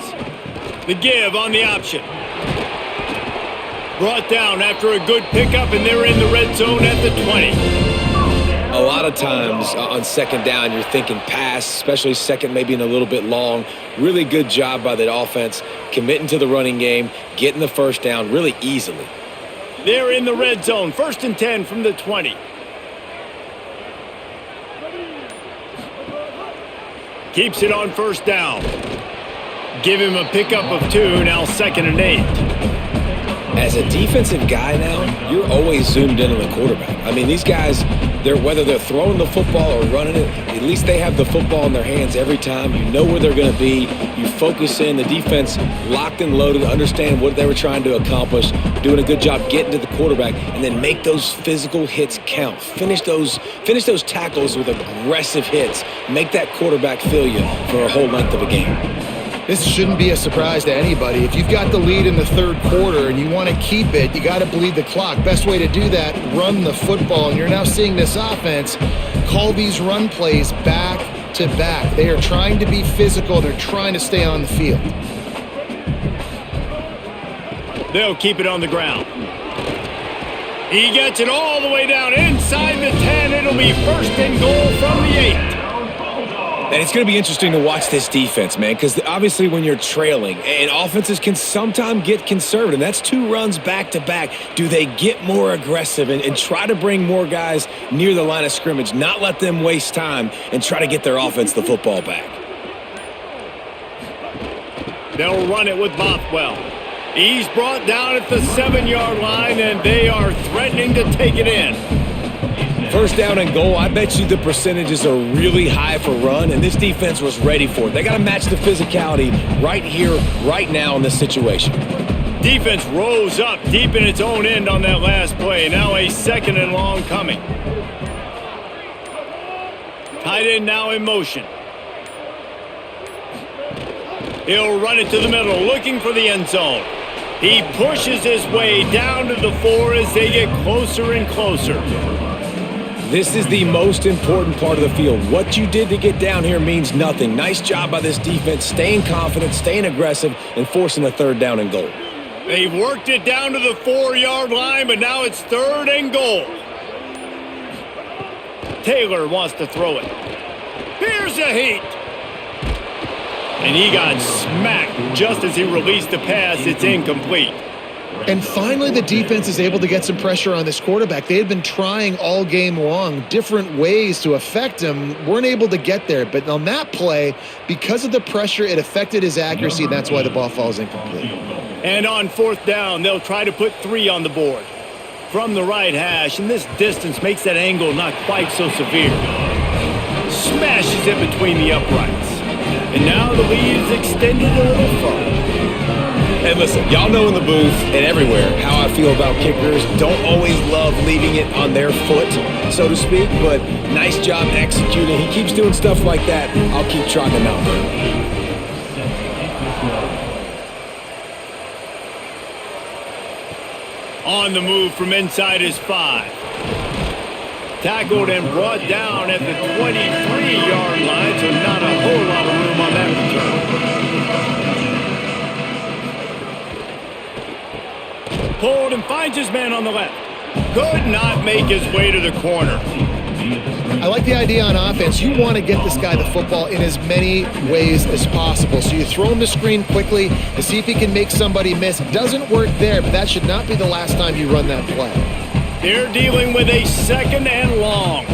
A: The give on the option. Brought down after a good pickup, and they're in the red zone at the 20.
C: A lot of times on second down, you're thinking pass, especially second, maybe in a little bit long. Really good job by the offense, committing to the running game, getting the first down really easily.
A: They're in the red zone, 1st and 10 from the 20. Keeps it on first down. Give him a pickup of 2, now 2nd and 8.
C: As a defensive guy now, you're always zoomed in on the quarterback. I mean, these guys, whether they're throwing the football or running it, at least they have the football in their hands every time. You know where they're going to be. You focus in. The defense locked and loaded, understand what they were trying to accomplish, doing a good job getting to the quarterback, and then make those physical hits count. Finish those tackles with aggressive hits. Make that quarterback feel you for a whole length of a game.
D: This shouldn't be a surprise to anybody. If you've got the lead in the third quarter and you want to keep it, you got to bleed the clock. Best way to do that, run the football. And you're now seeing this offense call these run plays back to back. They are trying to be physical. They're trying to stay on the field.
A: They'll keep it on the ground. He gets it all the way down inside the 10. It'll be first and goal from the 8.
C: And it's going to be interesting to watch this defense, man, because obviously when you're trailing, and offenses can sometimes get conservative. That's 2 runs back-to-back. Do they get more aggressive and try to bring more guys near the line of scrimmage, not let them waste time, and try to get their offense the football back?
A: They'll run it with Bothwell. He's brought down at the 7-yard line, and they are threatening to take it in.
C: First down and goal, I bet you the percentages are really high for run, and this defense was ready for it. They got to match the physicality right here, right now in this situation.
A: Defense rose up deep in its own end on that last play. Now a 2nd and long coming. Tight end now in motion. He'll run it to the middle, looking for the end zone. He pushes his way down to the 4 as they get closer and closer.
C: This is the most important part of the field. What you did to get down here means nothing. Nice job by this defense, staying confident, staying aggressive, and forcing a 3rd down and goal.
A: They've worked it down to the 4-yard line, but now it's 3rd and goal. Taylor wants to throw it. Here's a heat. And he got smacked just as he released the pass. It's incomplete.
D: And finally, the defense is able to get some pressure on this quarterback. They had been trying all game long different ways to affect him, weren't able to get there. But on that play, because of the pressure, it affected his accuracy, and that's why the ball falls incomplete.
A: And on 4th down, they'll try to put 3 on the board. From the right hash, and this distance makes that angle not quite so severe. Smashes it between the uprights. And now the lead is extended a little further.
C: And listen, y'all know in the booth and everywhere how I feel about kickers. Don't always love leaving it on their foot, so to speak, but nice job executing. He keeps doing stuff like that. I'll keep trotting him out there.
A: On the move from inside his 5. Tackled and brought down at the 23-yard line, so not a whole lot of room on that return. Pulled and finds his man on the left. Could not make his way to the corner.
D: I like the idea on offense. You want to get this guy the football in as many ways as possible. So you throw him the screen quickly to see if he can make somebody miss. It doesn't work there, but that should not be the last time you run that play.
A: They're dealing with a 2nd and long.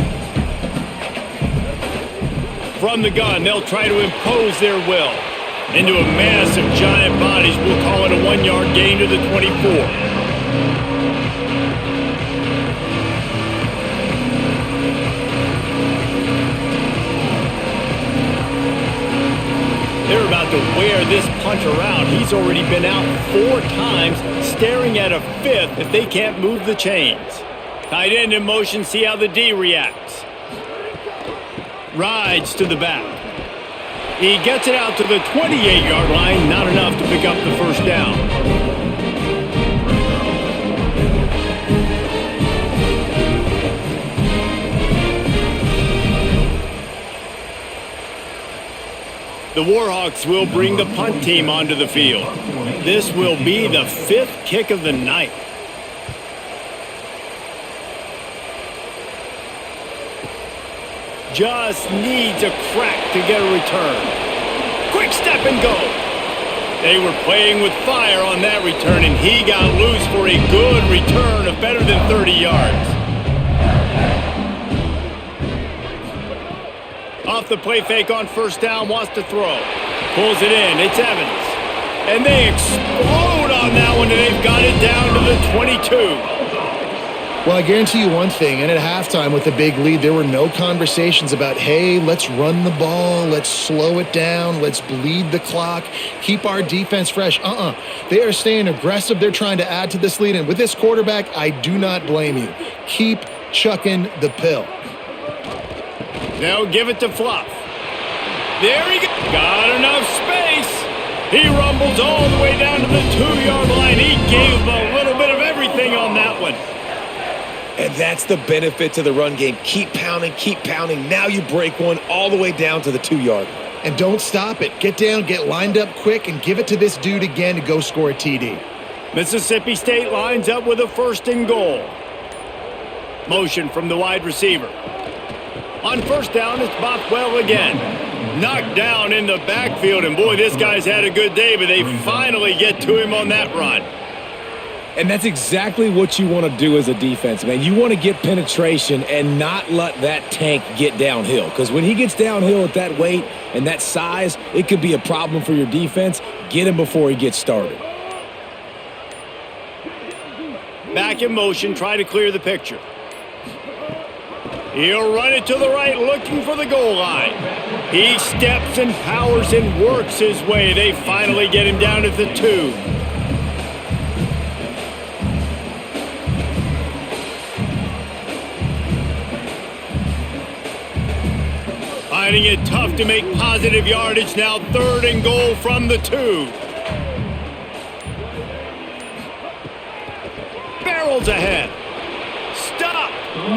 A: From the gun, they'll try to impose their will. Into a mass of giant bodies, we'll call it a 1-yard gain to the 24. They're about to wear this punter out. He's already been out 4 times, staring at a 5th if they can't move the chains. Tight end in motion, see how the D reacts. Rides to the back. He gets it out to the 28-yard line, not enough to pick up the 1st down. The Warhawks will bring the punt team onto the field. This will be the 5th kick of the night. Just needs a crack to get a return. Quick step and go. They were playing with fire on that return, and he got loose for a good return of better than 30 yards. Off the play fake on 1st down, wants to throw. Pulls it in, it's Evans. And they explode on on that one, and they've got it down to the 22.
D: Well, I guarantee you one thing, and at halftime with the big lead, there were no conversations about, hey, let's run the ball, let's slow it down, let's bleed the clock, keep our defense fresh. They are staying aggressive. They're trying to add to this lead, and with this quarterback, I do not blame you. Keep chucking the pill.
A: Now give it to Fluff. There he goes. Got enough space. He rumbles all the way down to the 2-yard line. He gave a little bit of everything on that one.
C: And that's the benefit to the run game. Keep pounding, keep pounding. Now you break one all the way down to the 2-yard line.
D: And don't stop it. Get down, get lined up quick, and give it to this dude again to go score a TD.
A: Mississippi State lines up with a 1st and goal. Motion from the wide receiver. On 1st down, it's Bothwell again. Knocked down in the backfield, and boy, this guy's had a good day, but they finally get to him on that run.
C: And that's exactly what you want to do as a defense, man. You want to get penetration and not let that tank get downhill. Because when he gets downhill at that weight and that size, it could be a problem for your defense. Get him before he gets started.
A: Back in motion, try to clear the picture. He'll run it to the right, looking for the goal line. He steps and powers and works his way. They finally get him down at the 2. Finding it tough to make positive yardage now. 3rd and goal from the 2. Barrels ahead. Stop.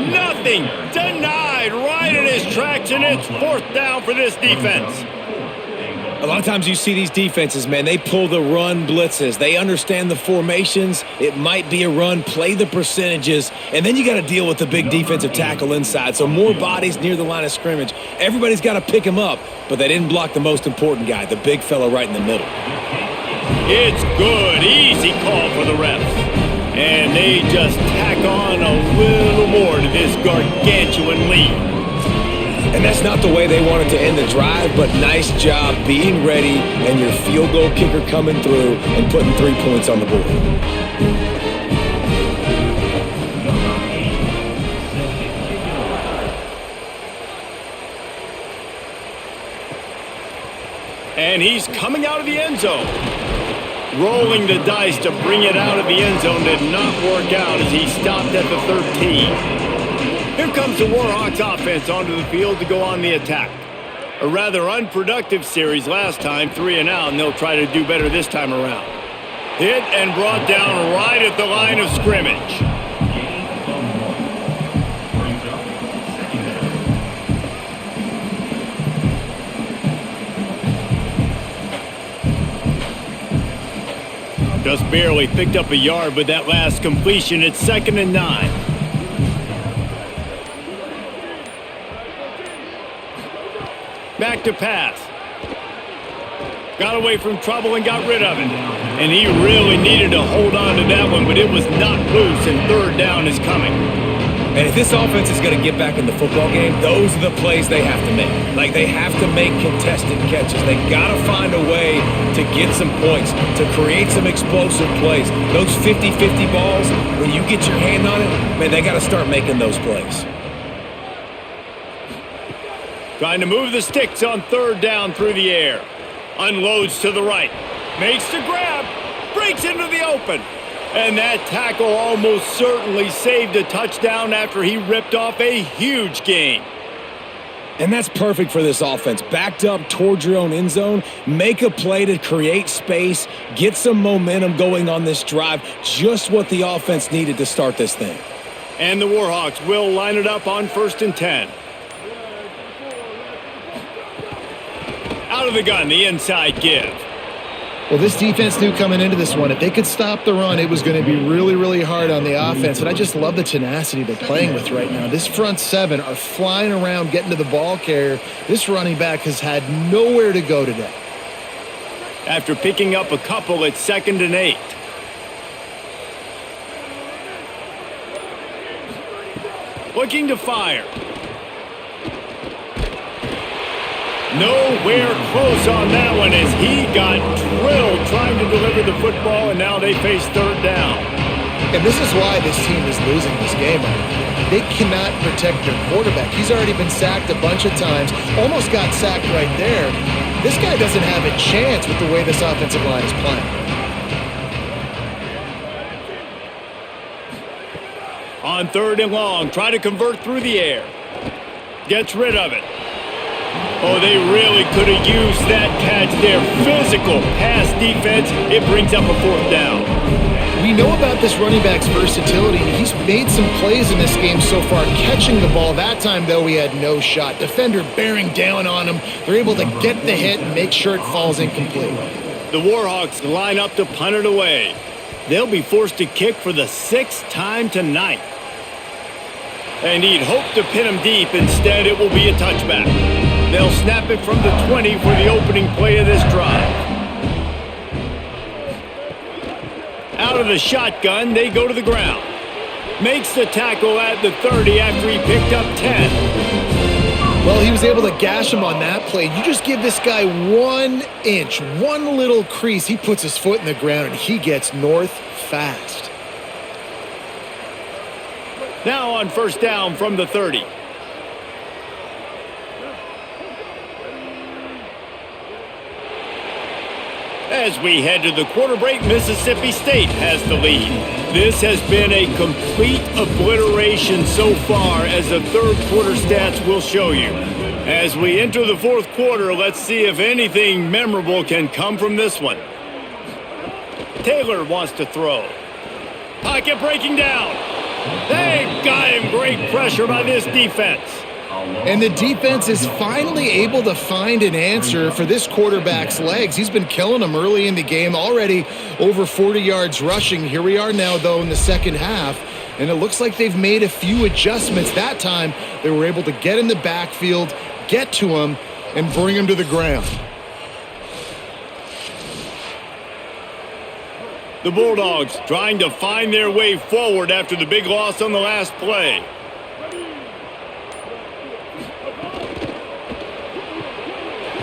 A: Nothing. Denied right in his tracks, and it's 4th down for this defense.
C: A lot of times you see these defenses, man, they pull the run blitzes. They understand the formations. It might be a run, play the percentages, and then you got to deal with the big defensive tackle inside. So more bodies near the line of scrimmage. Everybody's got to pick him up, but they didn't block the most important guy, the big fella right in the middle.
A: It's good. Easy call for the refs. And they just tack on a little more to this gargantuan lead.
C: And that's not the way they wanted to end the drive, but nice job being ready and your field goal kicker coming through and putting 3 points on the board.
A: And he's coming out of the end zone. Rolling the dice to bring it out of the end zone did not work out as he stopped at the 13. Here comes the Warhawks offense onto the field to go on the attack. A rather unproductive series last time, 3 and out, and they'll try to do better this time around. Hit and brought down right at the line of scrimmage. Just barely picked up a yard with that last completion. It's 2nd and 9. Back to pass. Got away from trouble and got rid of it. And he really needed to hold on to that one, but it was knocked loose, and 3rd down is coming.
C: And if this offense is going to get back in the football game, those are the plays they have to make. Like, they have to make contested catches. They got to find a way to get some points, to create some explosive plays. Those 50-50 balls, when you get your hand on it, man, they got to start making those plays.
A: Trying to move the sticks on 3rd down through the air. Unloads to the right. Makes the grab. Breaks into the open. And that tackle almost certainly saved a touchdown after he ripped off a huge gain.
C: And that's perfect for this offense. Backed up towards your own end zone. Make a play to create space. Get some momentum going on this drive. Just what the offense needed to start this thing.
A: And the Warhawks will line it up on 1st and 10. Out of the gun, the inside give.
D: Well, this defense knew coming into this one, if they could stop the run, it was going to be really, really hard on the offense. And I just love the tenacity they're playing with right now. This front 7 are flying around, getting to the ball carrier. This running back has had nowhere to go today.
A: After picking up a couple, it's 2nd and 8. Looking to fire. Nowhere close on that one as he got drilled trying to deliver the football, and now they face third down.
D: And this is why this team is losing this game right now. They cannot protect their quarterback. He's already been sacked a bunch of times, almost got sacked right there. This guy doesn't have a chance with the way this offensive line is playing.
A: On third and long, try to convert through the air. Gets rid of it. Oh, they really could have used that catch there. Physical pass defense. It brings up a fourth down.
D: We know about this running back's versatility. He's made some plays in this game so far, catching the ball. That time, though, he had no shot. Defender bearing down on him. They're able to get the hit and make sure it falls incomplete.
A: The Warhawks line up to punt it away. They'll be forced to kick for the 6th time tonight. And he'd hope to pin him deep. Instead, it will be a touchback. They'll snap it from the 20 for the opening play of this drive. Out of the shotgun, they go to the ground. Makes the tackle at the 30 after he picked up 10.
D: Well, he was able to gash him on that play. You just give this guy 1 inch, one little crease. He puts his foot in the ground, and he gets north fast.
A: Now on first down from the 30. As we head to the quarter break, Mississippi State has the lead. This has been a complete obliteration so far, as the third quarter stats will show you. As we enter the fourth quarter, let's see if anything memorable can come from this one. Taylor wants to throw. Pocket breaking down. They got him. Great pressure by this defense.
D: And the defense is finally able to find an answer for this quarterback's legs. He's been killing them early in the game, already over 40 yards rushing. Here we are now, though, in the second half, and it looks like they've made a few adjustments. That time, they were able to get in the backfield, get to him, and bring him to the ground.
A: The Bulldogs trying to find their way forward after the big loss on the last play.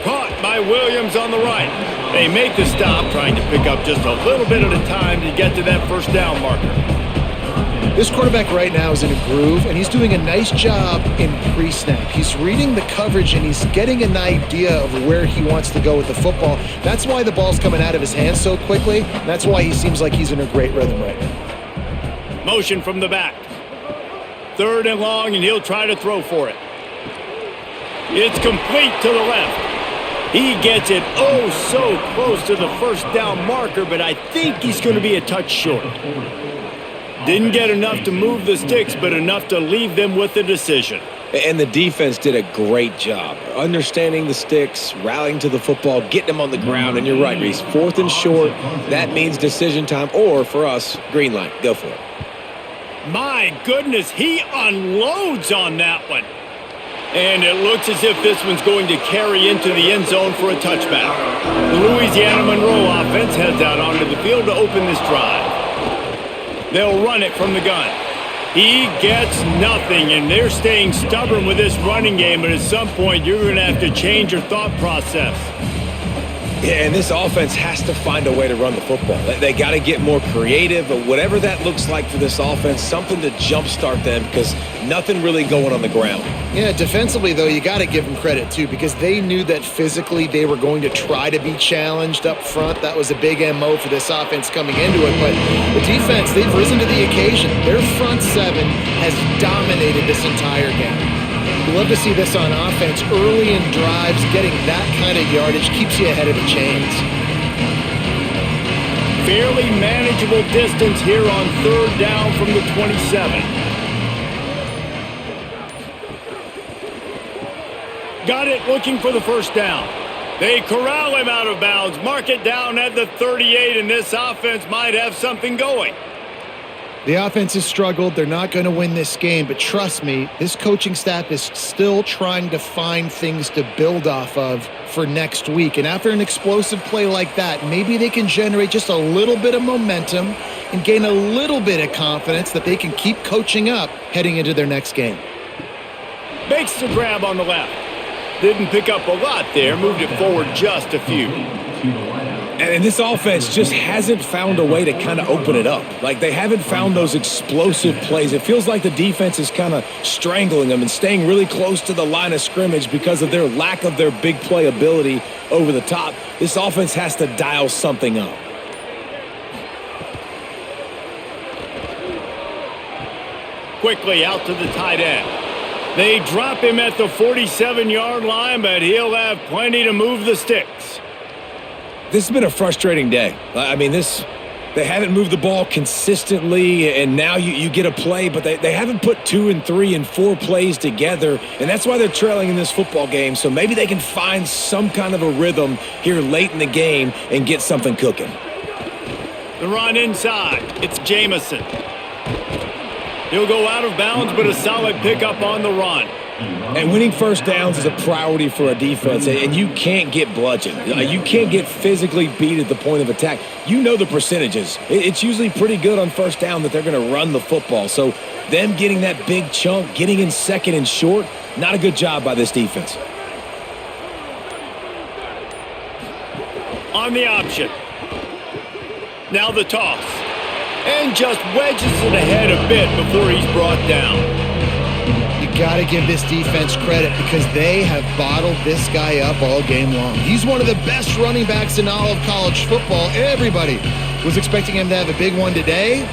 A: Caught by Williams on the right. They make the stop, trying to pick up just a little bit at a time to get to that first down marker.
D: This quarterback right now is in a groove, and he's doing a nice job in pre-snap. He's reading the coverage, and he's getting an idea of where he wants to go with the football. That's why the ball's coming out of his hands so quickly. That's why he seems like he's in a great rhythm right now.
A: Motion from the back. Third and long, and he'll try to throw for it. It's complete to the left. He gets it oh so close to the first down marker, but I think he's going to be a touch short. Didn't get enough to move the sticks, but enough to leave them with the decision.
C: And the defense did a great job understanding the sticks, rallying to the football, getting them on the ground. And you're right, Reese, 4th and short, that means decision time, or for us, green light. Go for it.
A: My goodness, he unloads on that one. And it looks as if this one's going to carry into the end zone for a touchback. The Louisiana Monroe offense heads out onto the field to open this drive. They'll run it from the gun. He gets nothing, and they're staying stubborn with this running game, but at some point you're going to have to change your thought process.
C: Yeah, and this offense has to find a way to run the football. They got to get more creative, but whatever that looks like for this offense, something to jumpstart them, because nothing really going on the ground.
D: Yeah, defensively, though, you got to give them credit, too, because they knew that physically they were going to try to be challenged up front. That was a big MO for this offense coming into it, but the defense, they've risen to the occasion. Their front seven has dominated this entire game. We love to see this on offense early in drives. Getting that kind of yardage keeps you ahead of the chains.
A: Fairly manageable distance here on third down from the 27. Got it, looking for the first down. They corral him out of bounds, mark it down at the 38, and this offense might have something going.
D: The offense has struggled. They're not going to win this game, but trust me, this coaching staff is still trying to find things to build off of for next week. And after an explosive play like that, maybe they can generate just a little bit of momentum and gain a little bit of confidence that they can keep coaching up heading into their next game.
A: Makes the grab on the left. Didn't pick up a lot there, moved it forward just a few.
C: And this offense just hasn't found a way to kind of open it up. Like, they haven't found those explosive plays. It feels like the defense is kind of strangling them and staying really close to the line of scrimmage because of their lack of their big play ability over the top. This offense has to dial something up.
A: Quickly out to the tight end. They drop him at the 47-yard line, but he'll have plenty to move the sticks.
C: This has been a frustrating day. I mean, they haven't moved the ball consistently, and now you get a play, but they haven't put 2 and 3 and 4 plays together, and that's why they're trailing in this football game. So maybe they can find some kind of a rhythm here late in the game and get something cooking.
A: The run inside. It's Jamison. He'll go out of bounds, but a solid pickup on the run.
C: And winning first downs is a priority for a defense, and you can't get bludgeoned. You can't get physically beat at the point of attack. You know the percentages. It's usually pretty good on first down that they're going to run the football. So them getting that big chunk, getting in second and short, not a good job by this defense.
A: On the option. Now the toss. And just wedges it ahead a bit before he's brought down.
D: Got to give this defense credit because they have bottled this guy up all game long. He's one of the best running backs in all of college football. Everybody was expecting him to have a big one today.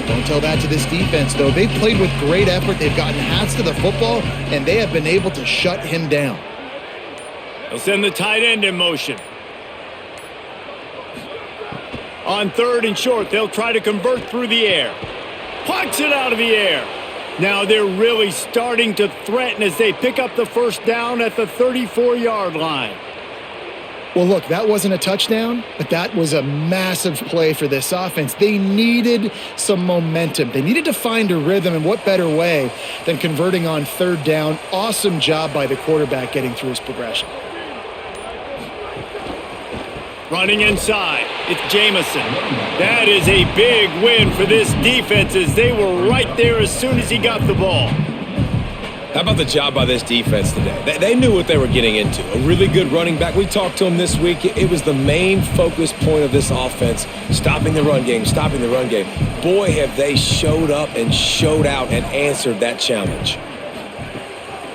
D: Don't tell that to this defense, though. They've played with great effort. They've gotten hats to the football, and they have been able to shut him down.
A: They'll send the tight end in motion. On 3rd and short, they'll try to convert through the air. Plucks it out of the air. Now they're really starting to threaten as they pick up the first down at the 34-yard line.
D: Well, look, that wasn't a touchdown, but that was a massive play for this offense. They needed some momentum. They needed to find a rhythm, and what better way than converting on 3rd down. Awesome job by the quarterback getting through his progression.
A: Running inside, it's Jamison. That is a big win for this defense as they were right there as soon as he got the ball.
C: How about the job by this defense today? They knew what they were getting into. A really good running back. We talked to him this week. It was the main focus point of this offense, stopping the run game, stopping the run game. Boy, have they showed up and showed out and answered that challenge.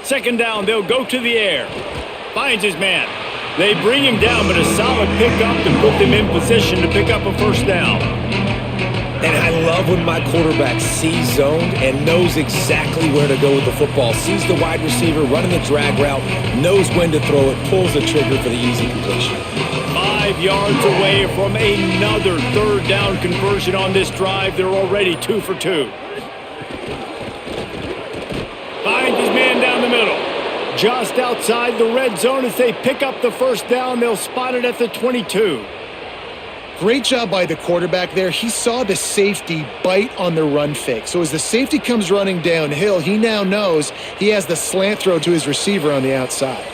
A: 2nd down, they'll go to the air. Finds his man. They bring him down, but a solid pickup to put them in position to pick up a first down.
C: And I love when my quarterback sees zoned and knows exactly where to go with the football. Sees the wide receiver running the drag route, knows when to throw it, pulls the trigger for the easy completion.
A: 5 yards away from another 3rd down conversion on this drive. They're already 2 for 2. Finds his man down the middle. Just outside the red zone as they pick up the first down. They'll spot it at the 22.
D: Great job by the quarterback there. He saw the safety bite on the run fake. So as the safety comes running downhill, he now knows he has the slant throw to his receiver on the outside.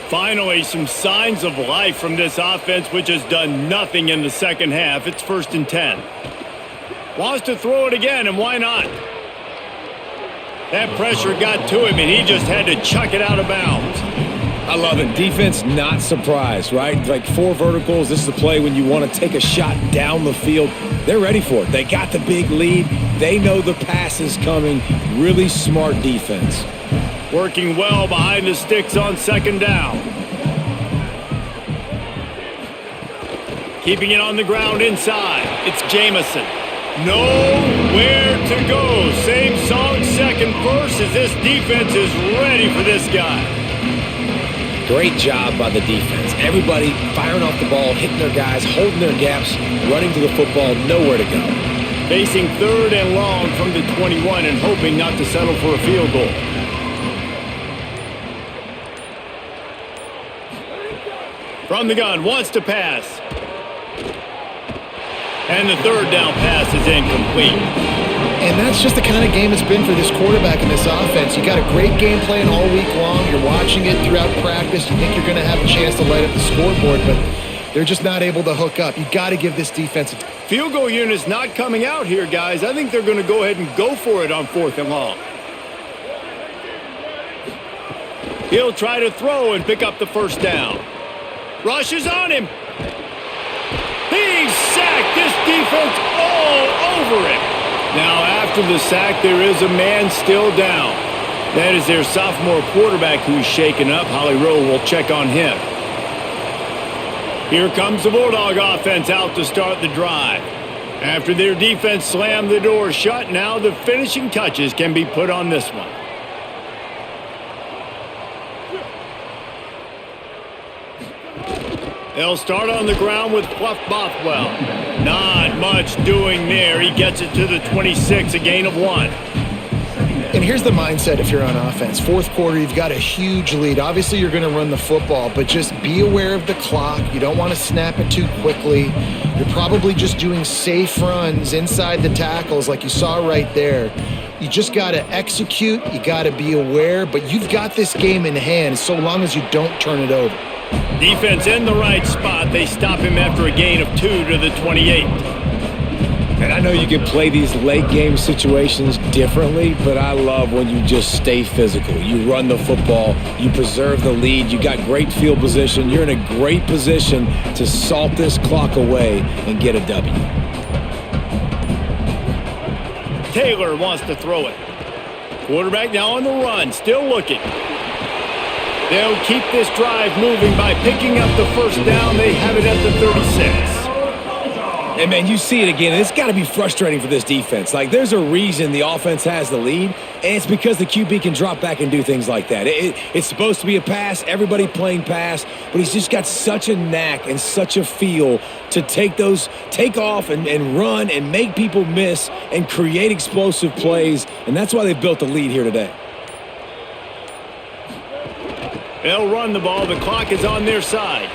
A: Finally, some signs of life from this offense, which has done nothing in the second half. It's 1st and 10. Wants to throw it again, and why not? That pressure got to him, and he just had to chuck it out of bounds.
C: I love it. Defense not surprised, right? Like 4 verticals. This is the play when you want to take a shot down the field. They're ready for it. They got the big lead. They know the pass is coming. Really smart defense.
A: Working well behind the sticks on 2nd down. Keeping it on the ground inside. It's Jamison. Nowhere to go. Same song, second verse, as this defense is ready for this guy.
C: Great job by the defense. Everybody firing off the ball, hitting their guys, holding their gaps, running to the football, nowhere to go.
A: Facing 3rd and long from the 21 and hoping not to settle for a field goal. From the gun, wants to pass. And the 3rd down pass is incomplete.
D: And that's just the kind of game it's been for this quarterback in this offense. You got a great game plan all week long. You're watching it throughout practice. You think you're going to have a chance to light up the scoreboard, but they're just not able to hook up. You got to give this defense a
A: field goal unit's not coming out here, guys. I think they're going to go ahead and go for it on 4th and long. He'll try to throw and pick up the first down. Rushes on him. He's sacked. This defense all over him. Now, after the sack, there is a man still down. That is their sophomore quarterback who's shaken up. Holly Rowe will check on him. Here comes the Bulldog offense out to start the drive. After their defense slammed the door shut, now the finishing touches can be put on this one. They'll start on the ground with Fluff Bothwell. Not much doing there. He gets it to the 26, a gain of 1.
D: And here's the mindset if you're on offense. Fourth quarter, you've got a huge lead. Obviously, you're going to run the football, but just be aware of the clock. You don't want to snap it too quickly. You're probably just doing safe runs inside the tackles like you saw right there. You just got to execute. You got to be aware, but you've got this game in hand so long as you don't turn it over.
A: Defense in the right spot. They stop him after a gain of 2 to the 28.
C: And I know you can play these late game situations differently, but I love when you just stay physical. You run the football, you preserve the lead, you got great field position. You're in a great position to salt this clock away and get a W.
A: Taylor wants to throw it. Quarterback now on the run, still looking. They'll keep this drive moving by picking up the first down. They have it at the 36.
C: And, man, you see it again. It's got to be frustrating for this defense. Like, there's a reason the offense has the lead, and it's because the QB can drop back and do things like that. It's supposed to be a pass, everybody playing pass, but he's just got such a knack and such a feel to take off and run and make people miss and create explosive plays, and that's why they've built the lead here today.
A: They'll run the ball. The clock is on their side.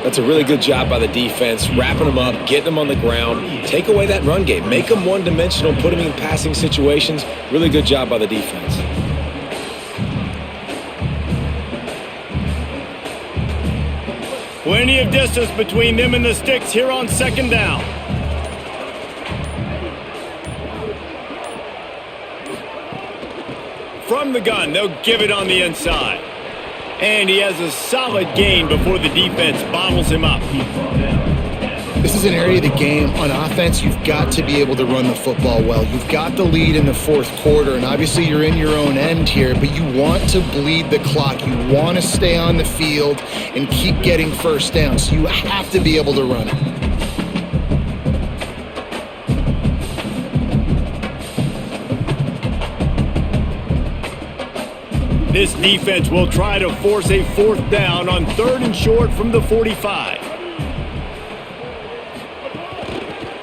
C: That's a really good job by the defense, wrapping them up, getting them on the ground. Take away that run game. Make them one-dimensional, put them in passing situations. Really good job by the defense.
A: Plenty of distance between them and the sticks here on second down. From the gun, they'll give it on the inside. And he has a solid gain before the defense bottles him up.
D: This is an area of the game. On offense, you've got to be able to run the football well. You've got the lead in the fourth quarter, and obviously you're in your own end here, but you want to bleed the clock. You want to stay on the field and keep getting first down, so you have to be able to run it.
A: This defense will try to force a fourth down on 3rd and short from the 45.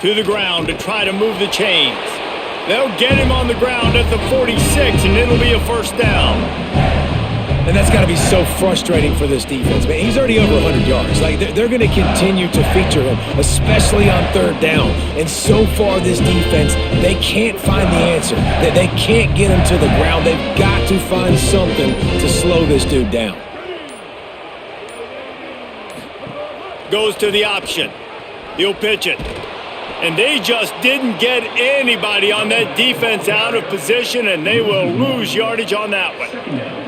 A: To the ground to try to move the chains. They'll get him on the ground at the 46, and it'll be a first down.
C: And that's got to be so frustrating for this defense, man. He's already over 100 yards. Like, they're going to continue to feature him, especially on 3rd down. And so far, this defense, they can't find the answer. They can't get him to the ground. They've got to find something to slow this dude down.
A: Goes to the option. He'll pitch it. And they just didn't get anybody on that defense out of position, and they will lose yardage on that one.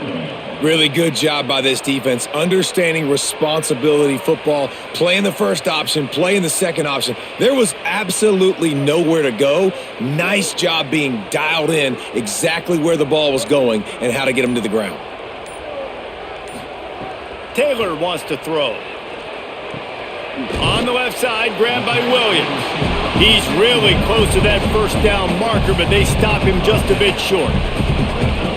C: Really good job by this defense, understanding responsibility football, playing the first option, playing the second option. There was absolutely nowhere to go. Nice job being dialed in exactly where the ball was going and how to get him to the ground.
A: Taylor wants to throw. On the left side, grabbed by Williams. He's really close to that first down marker, but they stop him just a bit short.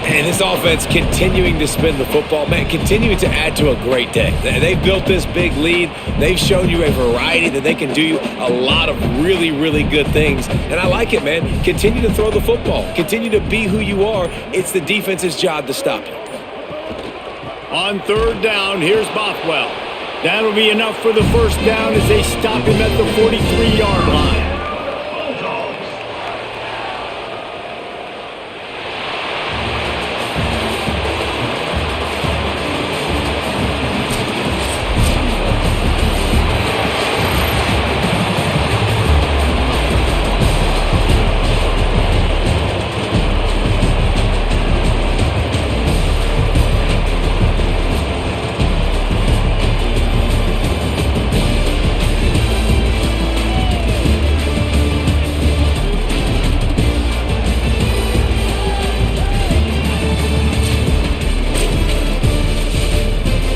C: And this offense continuing to spin the football, man, continuing to add to a great day. They've built this big lead. They've shown you a variety that they can do a lot of really, really good things. And I like it, man. Continue to throw the football. Continue to be who you are. It's the defense's job to stop you.
A: On 3rd down, here's Bothwell. That'll be enough for the first down as they stop him at the 43-yard line.